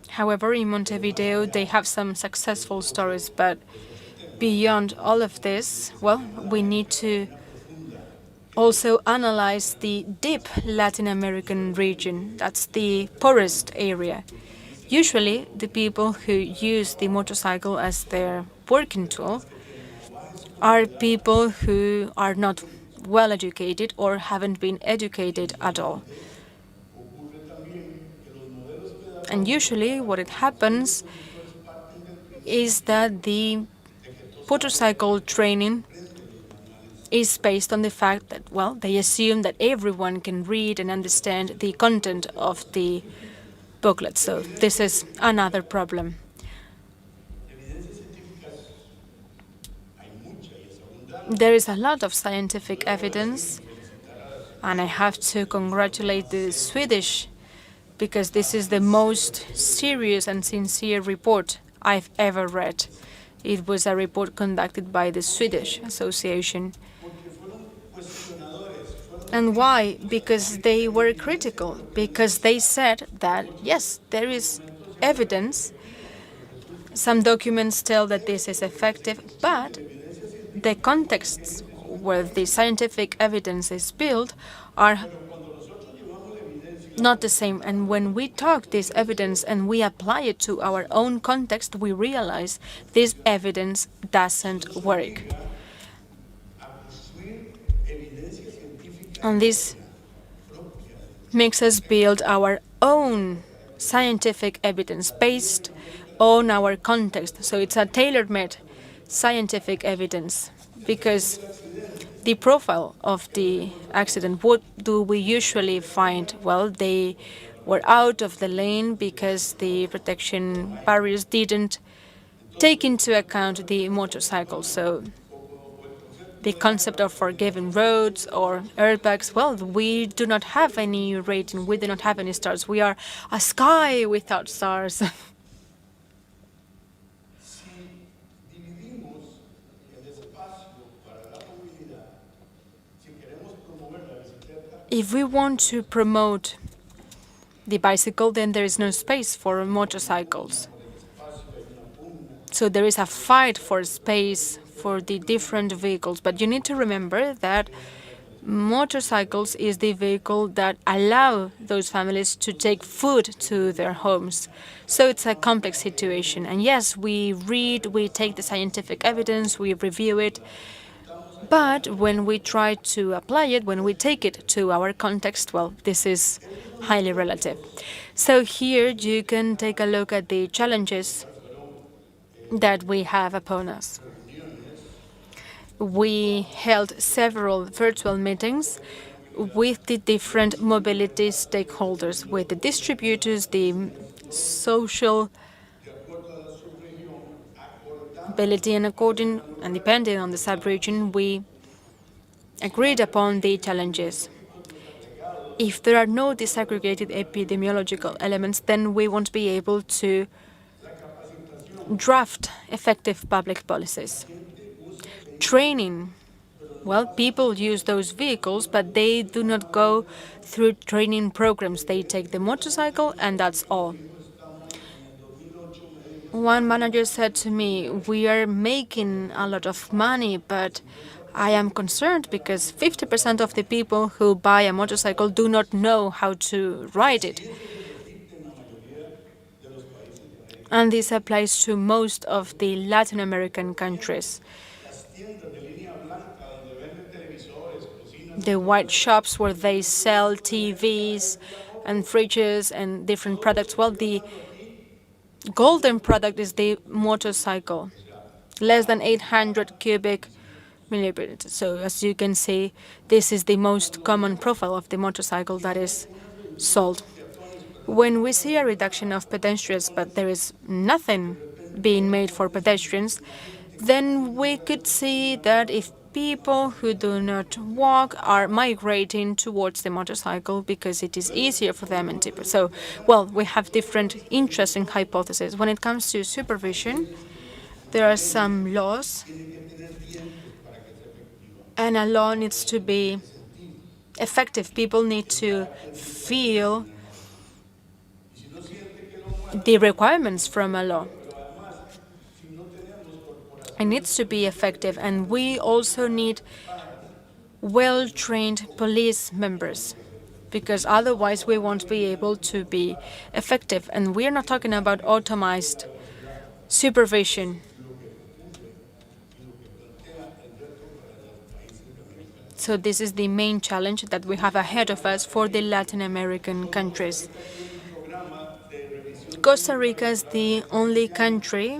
However, in Montevideo, they have some successful stories, but beyond all of this, well, we need to also analyze the deep Latin American region. That's the poorest area. Usually, the people who use the motorcycle as their working tool are people who are not well educated or haven't been educated at all. And usually what it happens is that the motorcycle training is based on the fact that, well, they assume that everyone can read and understand the content of the booklet. So this is another problem. There is a lot of scientific evidence, and I have to congratulate the Swedish because this is the most serious and sincere report I've ever read. It was a report conducted by the Swedish Association. And why? Because they were critical, because they said that, yes, there is evidence. Some documents tell that this is effective, but the contexts where the scientific evidence is built are not the same. And when we talk this evidence and we apply it to our own context, we realize this evidence doesn't work. And this makes us build our own scientific evidence based on our context. So it's a tailor-made scientific evidence, because the profile of the accident, what do we usually find? Well, they were out of the lane because the protection barriers didn't take into account the motorcycle. So the concept of forgiven roads or airbags, well, we do not have any rating, we do not have any stars. We are a sky without stars. If we want to promote the bicycle, then there is no space for motorcycles. So there is a fight for space for the different vehicles. But you need to remember that motorcycles is the vehicle that allow those families to take food to their homes. So it's a complex situation. And yes, we read, we take the scientific evidence, we review it. But when we try to apply it, when we take it to our context, well, this is highly relative. So here you can take a look at the challenges that we have upon us. We held several virtual meetings with the different mobility stakeholders, with the distributors, the social mobility, and according and depending on the sub-region, we agreed upon the challenges. If there are no disaggregated epidemiological elements, then we won't be able to draft effective public policies. Training. Well, people use those vehicles, but they do not go through training programs. They take the motorcycle, and that's all. One manager said to me, we are making a lot of money, but I am concerned because 50% of the people who buy a motorcycle do not know how to ride it. And this applies to most of the Latin American countries. The white shops where they sell TVs and fridges and different products. Well, the golden product is the motorcycle, less than 800 cubic millimeters. So as you can see, this is the most common profile of the motorcycle that is sold. When we see a reduction of pedestrians, but there is nothing being made for pedestrians, then we could see that if people who do not walk are migrating towards the motorcycle because it is easier for them and cheaper. So, well, we have different interesting hypotheses. When it comes to supervision, there are some laws, and a law needs to be effective. People need to feel the requirements from a law. It needs to be effective, and we also need well-trained police members, because otherwise we won't be able to be effective. And we're not talking about automated supervision. So this is the main challenge that we have ahead of us for the Latin American countries. Costa Rica is the only country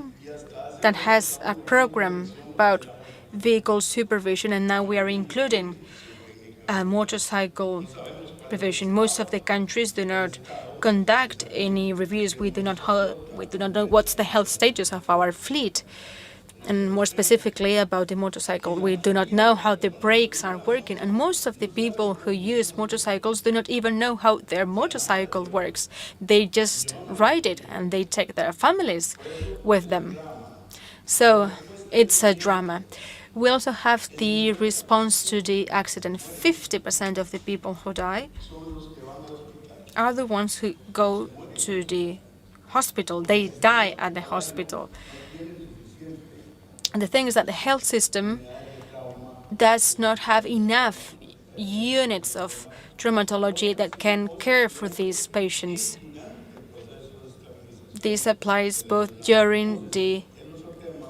that has a program about vehicle supervision, and now we are including motorcycle provision. Most of the countries do not conduct any reviews. We do not know what's the health status of our fleet, and more specifically about the motorcycle. We do not know how the brakes are working, and most of the people who use motorcycles do not even know how their motorcycle works. They just ride it and they take their families with them. So it's a drama. We also have the response to the accident. 50% of the people who die are the ones who go to the hospital. They die at the hospital. And the thing is that the health system does not have enough units of traumatology that can care for these patients. This applies both during the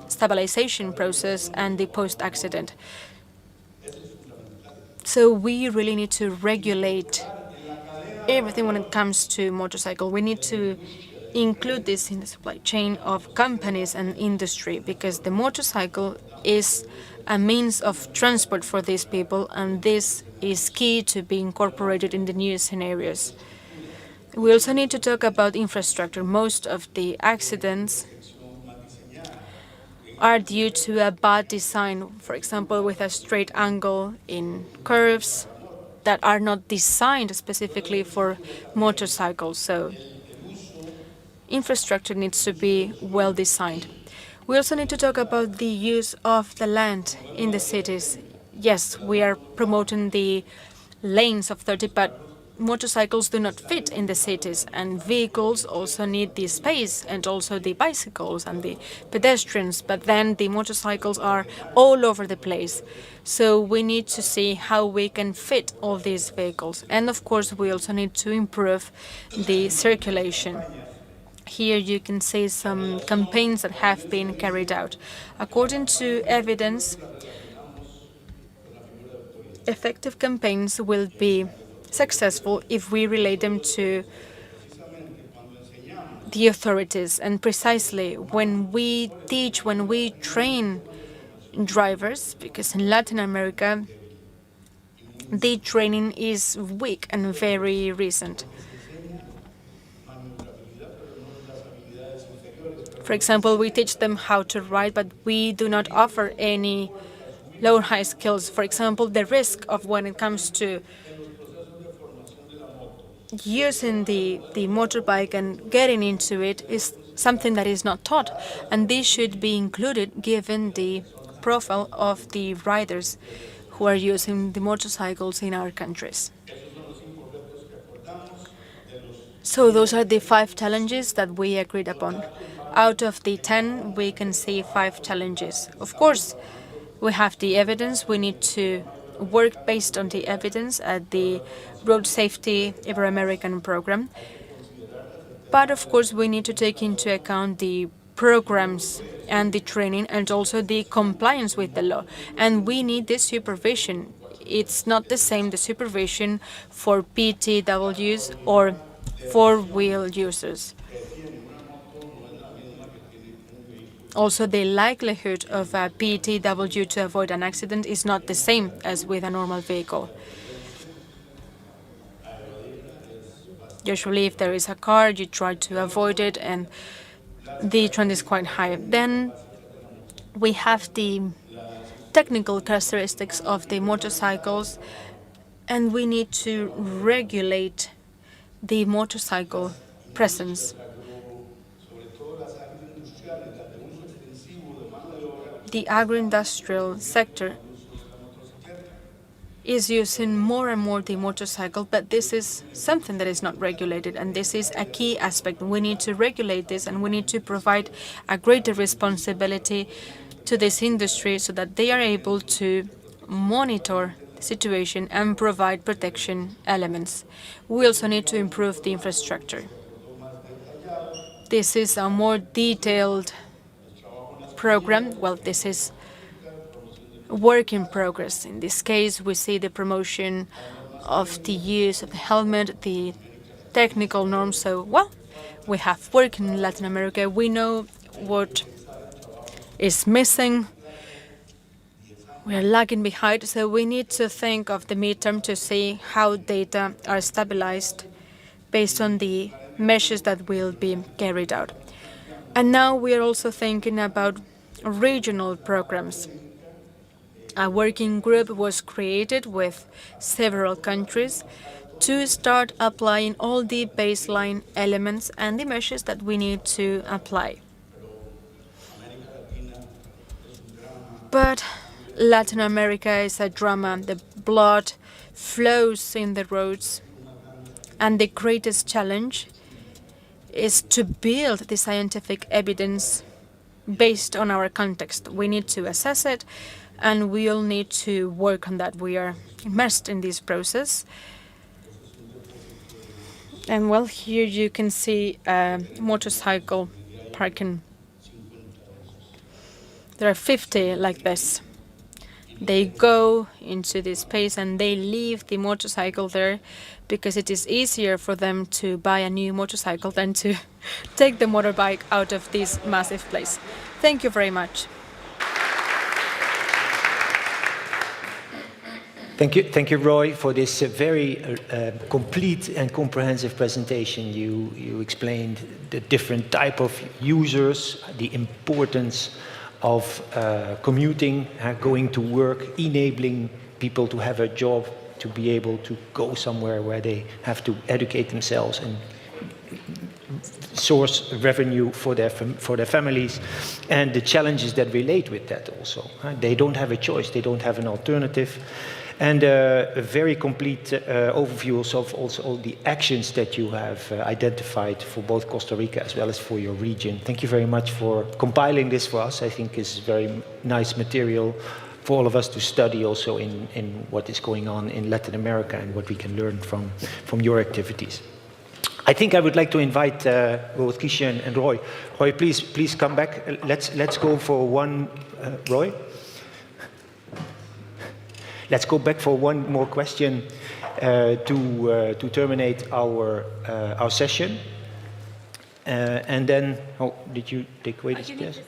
stabilization process and the post-accident. So we really need to regulate everything when it comes to motorcycle. We need to include this in the supply chain of companies and industry, because the motorcycle is a means of transport for these people, and this is key to be incorporated in the new scenarios. We also need to talk about infrastructure. Most of the accidents are due to a bad design, for example, with a straight angle in curves that are not designed specifically for motorcycles. So infrastructure needs to be well designed. We also need to talk about the use of the land in the cities. Yes, we are promoting the lanes of 30, but motorcycles do not fit in the cities, and vehicles also need the space, and also the bicycles and the pedestrians, but then the motorcycles are all over the place. So we need to see how we can fit all these vehicles. And of course, we also need to improve the circulation. Here you can see some campaigns that have been carried out. According to evidence, effective campaigns will be successful if we relate them to the authorities. And precisely when we teach, when we train drivers, because in Latin America, the training is weak and very recent. For example, we teach them how to ride, but we do not offer any low high skills. For example, the risk of when it comes to using the motorbike and getting into it is something that is not taught, and this should be included given the profile of the riders who are using the motorcycles in our countries. So those are the 5 challenges that we agreed upon. Out of the 10, we can see 5 challenges. Of course, we have the evidence. We need to work based on the evidence at the Road Safety Ibero-American program. But of course, we need to take into account the programs and the training and also the compliance with the law. And we need this supervision. It's not the same, the supervision for PTWs or four-wheel users. Also, the likelihood of a PTW to avoid an accident is not the same as with a normal vehicle. Usually, if there is a car, you try to avoid it, and the trend is quite high. Then we have the technical characteristics of the motorcycles, and we need to regulate the motorcycle presence. The agro-industrial sector is using more and more the motorcycle, but this is something that is not regulated, and this is a key aspect. We need to regulate this, and we need to provide a greater responsibility to this industry so that they are able to monitor the situation and provide protection elements. We also need to improve the infrastructure. This is a more detailed program. Well, this is work in progress. In this case, we see the promotion of the use of the helmet, the technical norms. So, well, we have work in Latin America. We know what is missing. We are lagging behind, so we need to think of the midterm to see how data are stabilized based on the measures that will be carried out. And now we are also thinking about regional programs. A working group was created with several countries to start applying all the baseline elements and the measures that we need to apply. But Latin America is a drama. The blood flows in the roads, and the greatest challenge is to build the scientific evidence based on our context. We need to assess it, and we all need to work on that. We are immersed in this process. And well, here you can see a motorcycle parking. There are 50 like this. They go into this space and they leave the motorcycle there because it is easier for them to buy a new motorcycle than to take the motorbike out of this massive place. Thank you very much. Thank you, Roy, for this very complete and comprehensive presentation. You explained the different type of users, the importance of commuting, going to work, enabling people to have a job, to be able to go somewhere where they have to educate themselves and source revenue for their families, and the challenges that relate with that also. They don't have a choice, they don't have an alternative. And a very complete overview of also all the actions that you have identified for both Costa Rica as well as for your region. Thank you very much for compiling this for us. I think it's very nice material for all of us to study also in what is going on in Latin America and what we can learn from your activities. I think I would like to invite both Kishan and Roy. Roy, please come back. Let's go for one. Roy? Let's go back for one more question to terminate our session. And then, oh, did you take away this? Yes.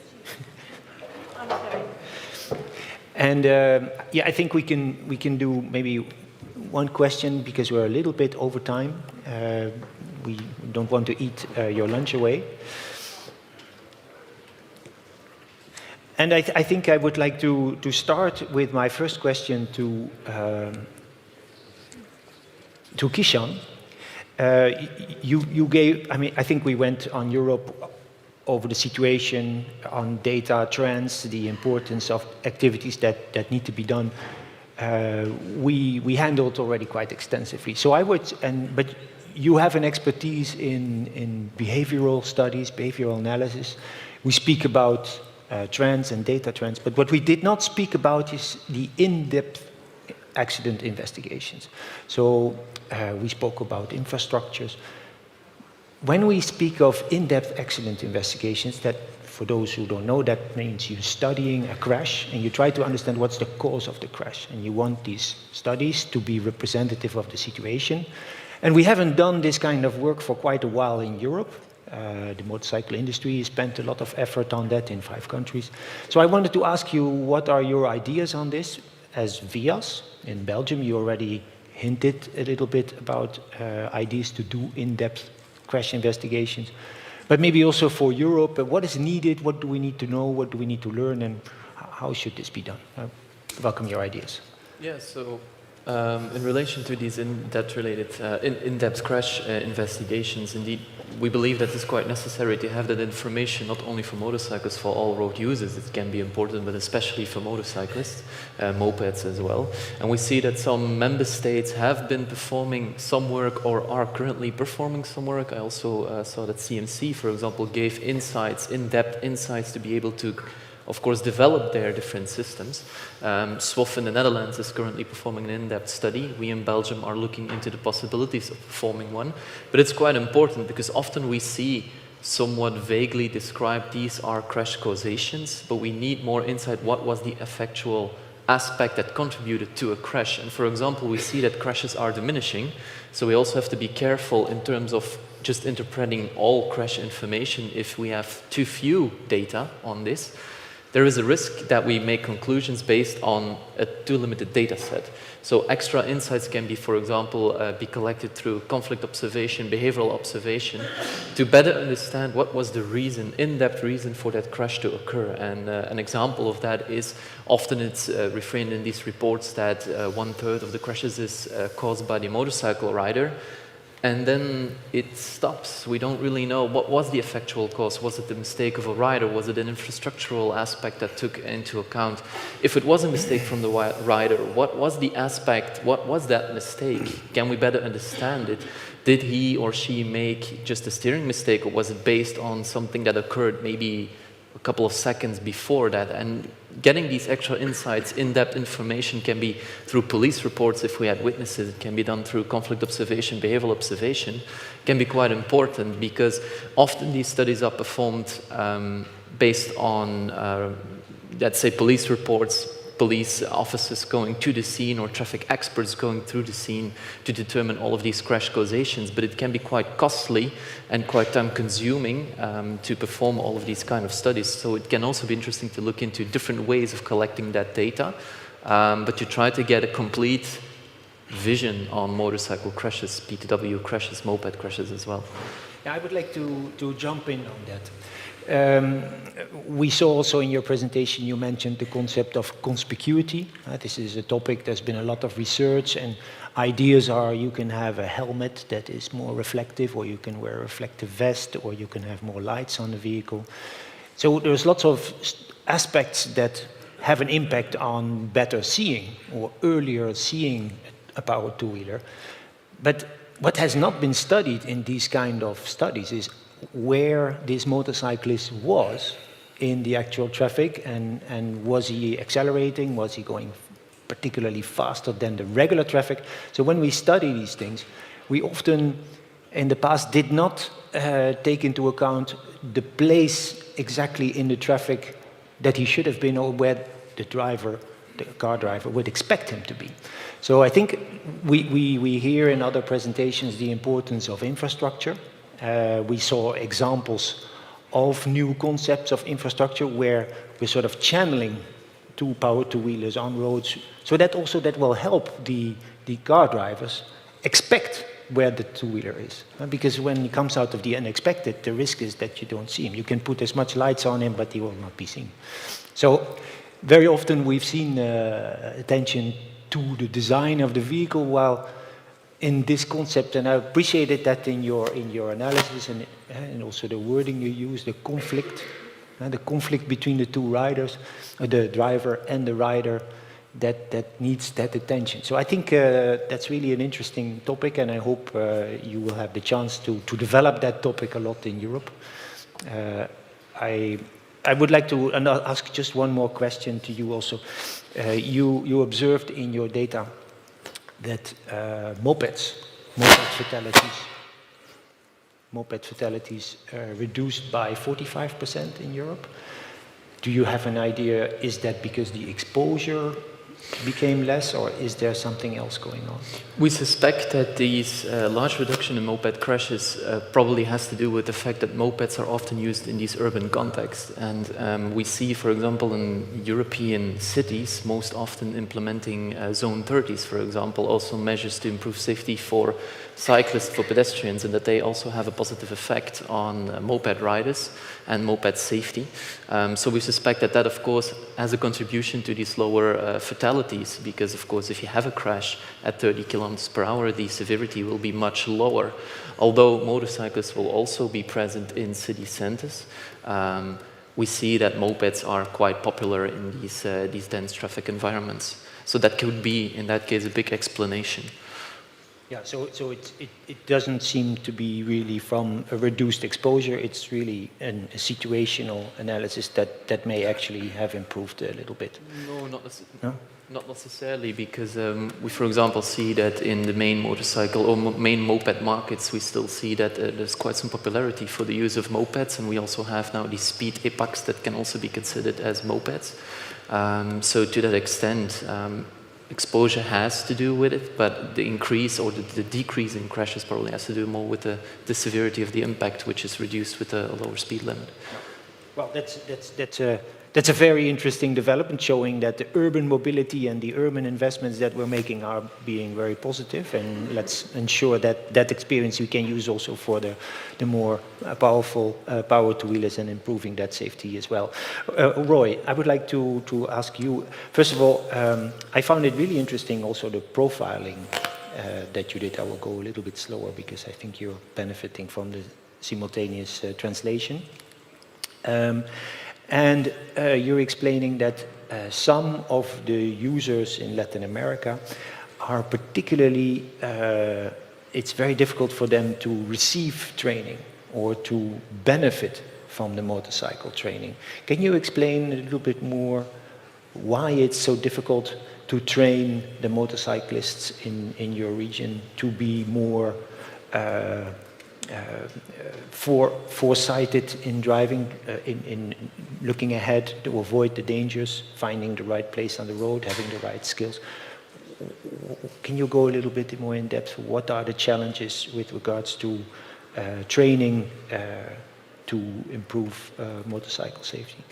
And yeah, I think we can do maybe one question because we're a little bit over time. We don't want to eat your lunch away. And I think I would like to start with my first question to Kishan. You gave, I mean, I think we went on Europe over the situation on data trends, the importance of activities that need to be done. We handled already quite extensively. So I would, but you have an expertise in behavioral studies, behavioral analysis. We speak about trends and data trends, but what we did not speak about is the in-depth accident investigations. So we spoke about infrastructures. when we speak of in-depth accident investigations, that for those who don't know, that means you're studying a crash and you try to understand what's the cause of the crash. And you want these studies to be representative of the situation. And we haven't done this kind of work for quite a while in Europe. The motorcycle industry spent a lot of effort on that in 5 countries. So I wanted to ask you, what are your ideas on this? As VIAS in Belgium, you already hinted a little bit about ideas to do in-depth crash investigations. But maybe also for Europe, what is needed, what do we need to know, what do we need to learn, and how should this be done? I welcome your ideas. Yeah, so in relation to these in-depth crash investigations, indeed, we believe that it's quite necessary to have that information not only for motorcyclists, for all road users. It can be important, but especially for motorcyclists, mopeds as well. And we see that some member states have been performing some work or are currently performing some work. I also saw that CMC, for example, gave insights, in-depth insights to be able to, of course, develop their different systems. SWOF in the Netherlands is currently performing an in-depth study. We in Belgium are looking into the possibilities of performing one. But it's quite important because often we see somewhat vaguely described these are crash causations, but we need more insight. What was the effectual aspect that contributed to a crash? And for example, we see that crashes are diminishing. So we also have to be careful in terms of just interpreting all crash information if we have too few data on this. There is a risk that we make conclusions based on a too limited data set. So extra insights can be, for example, be collected through conflict observation, behavioral observation, to better understand what was the reason, in-depth reason for that crash to occur. And an example of that is often it's refrained in these reports that 1/3 of the crashes is caused by the motorcycle rider. And then it stops. We don't really know what was the effectual cause. Was it the mistake of a rider? Was it an infrastructural aspect that took into account? If it was a mistake from the rider, what was the aspect? What was that mistake? Can we better understand it? Did he or she make just a steering mistake, or was it based on something that occurred maybe a couple of seconds before that? And getting these extra insights, in-depth information can be through police reports if we had witnesses. It can be done through conflict observation, behavioral observation. Can be quite important because often these studies are performed based on, let's say, police reports, police officers going to the scene or traffic experts going through the scene to determine all of these crash causations. But it can be quite costly and quite time-consuming to perform all of these kind of studies. So it can also be interesting to look into different ways of collecting that data, but to try to get a complete vision on motorcycle crashes, PTW crashes, moped crashes as well. Yeah, I would like to jump in on that. We saw also in your presentation, you mentioned the concept of conspicuity. This is a topic, there's been a lot of research, and ideas are you can have a helmet that is more reflective, or you can wear a reflective vest, or you can have more lights on the vehicle. So there's lots of aspects that have an impact on better seeing, or earlier seeing a powered two-wheeler. But what has not been studied in these kind of studies is where this motorcyclist was in the actual traffic, and was he accelerating, was he going particularly faster than the regular traffic. So when we study these things, we often in the past did not take into account the place exactly in the traffic that he should have been, or where the driver, the car driver, would expect him to be. So I think we hear in other presentations the importance of infrastructure. We saw examples of new concepts of infrastructure where we're sort of channeling two powered two-wheelers on roads, so that also that will help the car drivers expect where the two-wheeler is. Because when he comes out of the unexpected, the risk is that you don't see him. You can put as much lights on him, but he will not be seen. So very often we've seen attention to the design of the vehicle, while in this concept, and I appreciated that in your analysis and also the wording you use, the conflict between the two riders, the driver and the rider, that needs that attention. So I think that's really an interesting topic, and I hope you will have the chance to develop that topic a lot in Europe. I would like to ask just one more question to you also. You observed in your data that moped fatalities moped fatalities reduced by 45% in Europe. Do you have an idea, is that because the exposure became less, or is there something else going on? We suspect that these large reduction in moped crashes probably has to do with the fact that mopeds are often used in these urban contexts. And we see, for example, in European cities, most often implementing zone 30s, for example, also measures to improve safety for cyclists, for pedestrians, and that they also have a positive effect on moped riders and moped safety. So we suspect that that, of course, has a contribution to these lower fatalities, because, of course, if you have a crash at 30 kilometers per hour, the severity will be much lower. Although motorcyclists will also be present in city centers, we see that mopeds are quite popular in these dense traffic environments. So that could be, in that case, a big explanation. Yeah, so it doesn't seem to be really from a reduced exposure. It's really a situational analysis that may actually have improved a little bit. No, not necessarily, because we, for example, see that in the main motorcycle or main moped markets, we still see that there's quite some popularity for the use of mopeds, and we also have now these speed epochs that can also be considered as mopeds. So to that extent, exposure has to do with it, but the increase or the decrease in crashes probably has to do more with the severity of the impact, which is reduced with a lower speed limit. Well, that's a very interesting development, showing that the urban mobility and the urban investments that we're making are being very positive, and let's ensure that that experience we can use also for the more powerful power two-wheelers and improving that safety as well. Roy, I would like to ask you, first of all, I found it really interesting also the profiling that you did. I will go a little bit slower because I think you're benefiting from the simultaneous translation. And you're explaining that some of the users in Latin America are particularly, it's very difficult for them to receive training or to benefit from the motorcycle training. Can you explain a little bit more why it's so difficult to train the motorcyclists in your region to be more foresighted in driving, in looking ahead to avoid the dangers, finding the right place on the road, having the right skills? Can you go a little bit more in depth? What are the challenges with regards to training to improve motorcycle safety?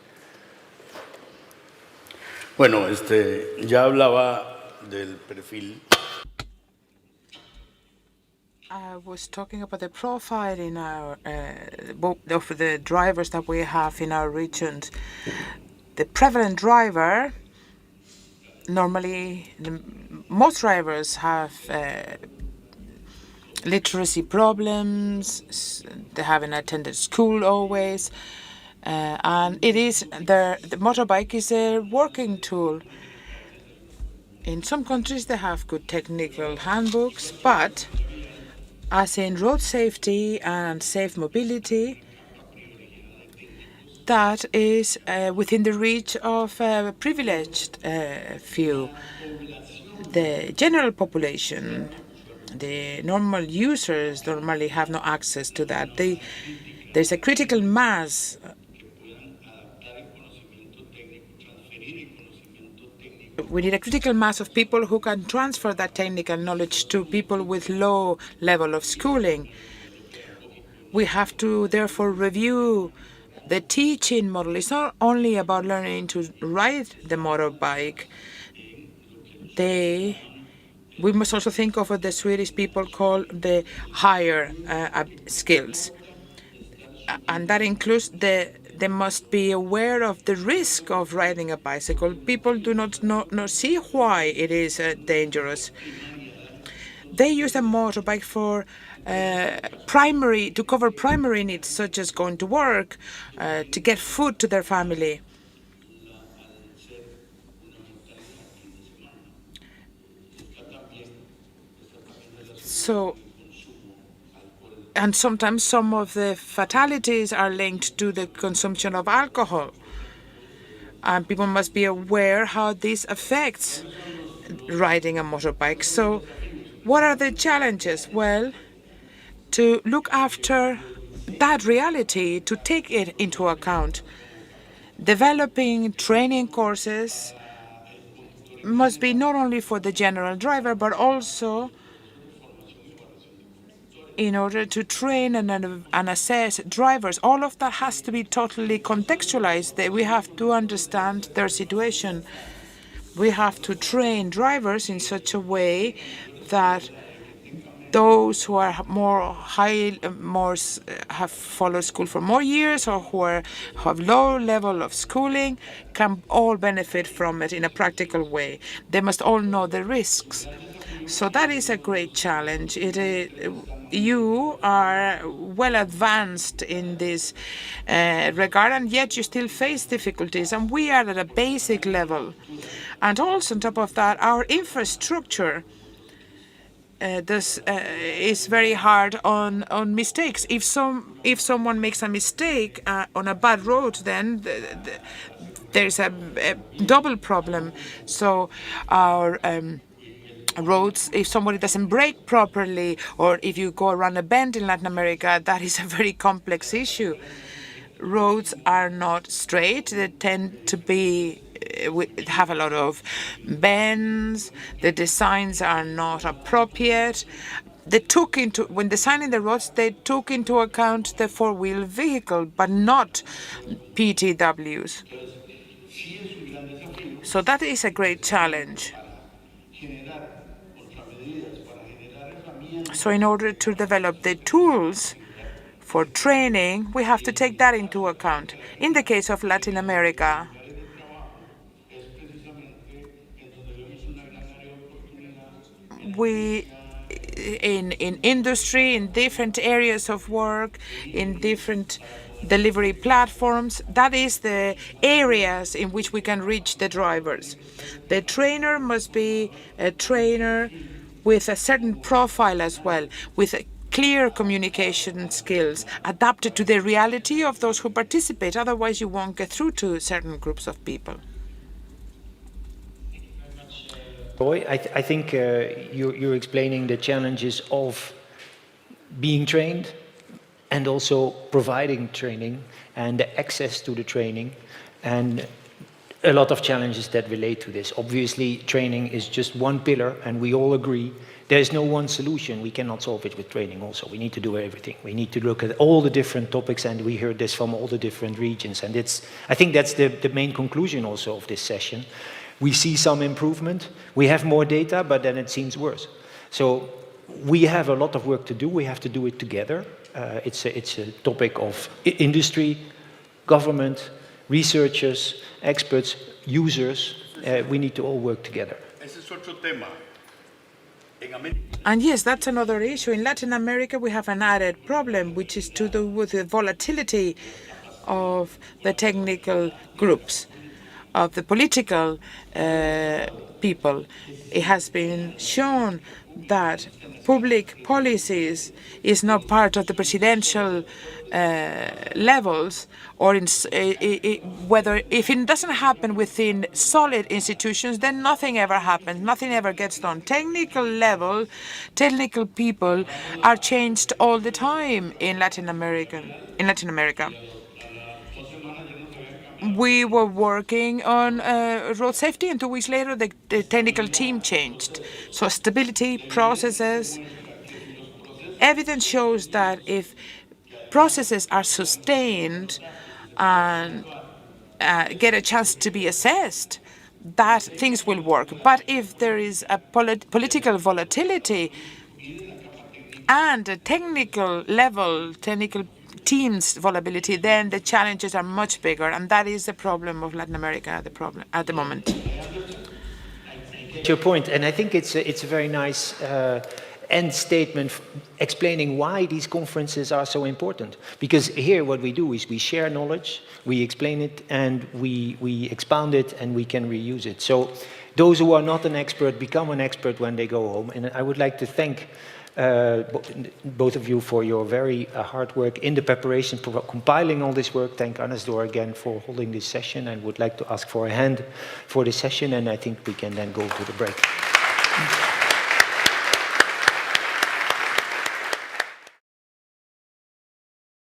Bueno, ya hablaba del perfil. I was talking about the profile in our of the drivers that we have in our regions. The prevalent driver, normally most drivers have literacy problems. They haven't attended school always, and it is the motorbike is a working tool. In some countries they have good technical handbooks, but as in road safety and safe mobility, that is within the reach of a privileged few. The general population, the normal users, normally have no access to that. There's a critical mass. We need a critical mass of people who can transfer that technical knowledge to people with low level of schooling. We have to therefore review the teaching model. It's not only about learning to ride the motorbike. We must also think of what the Swedish people call the higher skills. And that includes they must be aware of the risk of riding a bicycle. People do not see why it is dangerous. They use a motorbike for to cover primary needs, such as going to work, to get food to their family. And sometimes some of the fatalities are linked to the consumption of alcohol. And people must be aware how this affects riding a motorbike. So what are the challenges? Well, to look after that reality, to take it into account. Developing training courses must be not only for the general driver, but also in order to train and assess drivers. All of that has to be totally contextualized. We have to understand their situation. We have to train drivers in such a way that those who are have followed school for more years, or who have low level of schooling, can all benefit from it in a practical way. They must all know the risks. So that is a great challenge. You are well advanced in this regard, and yet you still face difficulties. And we are at a basic level. And also on top of that, our infrastructure is very hard on mistakes. If someone makes a mistake on a bad road, then there's a double problem. So our roads, if somebody doesn't brake properly, or if you go around a bend in Latin America, that is a very complex issue. Roads are not straight. They tend to be have a lot of bends. The designs are not appropriate. When designing the roads, they took into account the four-wheel vehicle, but not PTWs. So that is a great challenge. So in order to develop the tools for training, we have to take that into account. In the case of Latin America, we, in industry, in different areas of work, in different delivery platforms, that is the areas in which we can reach the drivers. The trainer must be a trainer with a certain profile as well, with clear communication skills, adapted to the reality of those who participate. Otherwise, you won't get through to certain groups of people. Roy, I think you're explaining the challenges of being trained and also providing training and the access to the training, and a lot of challenges that relate to this. Obviously, training is just one pillar, and we all agree there's no one solution. We cannot solve it with training also. We need to do everything. We need to look at all the different topics, and we heard this from all the different regions. And I think that's the main conclusion also of this session. We see some improvement. We have more data, but then it seems worse. So we have a lot of work to do. We have to do it together. It's a topic of industry, government, researchers, experts, users. We need to all work together. And yes, that's another issue. In Latin America, we have an added problem, which is to do with the volatility of the technical groups, of the political people. It has been shown that public policies is not part of the presidential levels, or if it doesn't happen within solid institutions, then nothing ever happens. Nothing ever gets done. Technical level, technical people are changed all the time in Latin America. We were working on road safety, and 2 weeks later, the technical team changed. So stability, processes. Evidence shows that if processes are sustained and get a chance to be assessed, that things will work. But if there is a political volatility and a technical level, technical teams' vulnerability, then the challenges are much bigger, and that is the problem of Latin America at the moment. To your point, and I think it's a very nice end statement explaining why these conferences are so important. Because here what we do is we share knowledge, we explain it, and we expound it, and we can reuse it. So those who are not an expert become an expert when they go home. And I would like to thank both of you for your very hard work in the preparation, compiling all this work. Thank Anasdor again for holding this session, and would like to ask for a hand for this session, and I think we can then go to the break.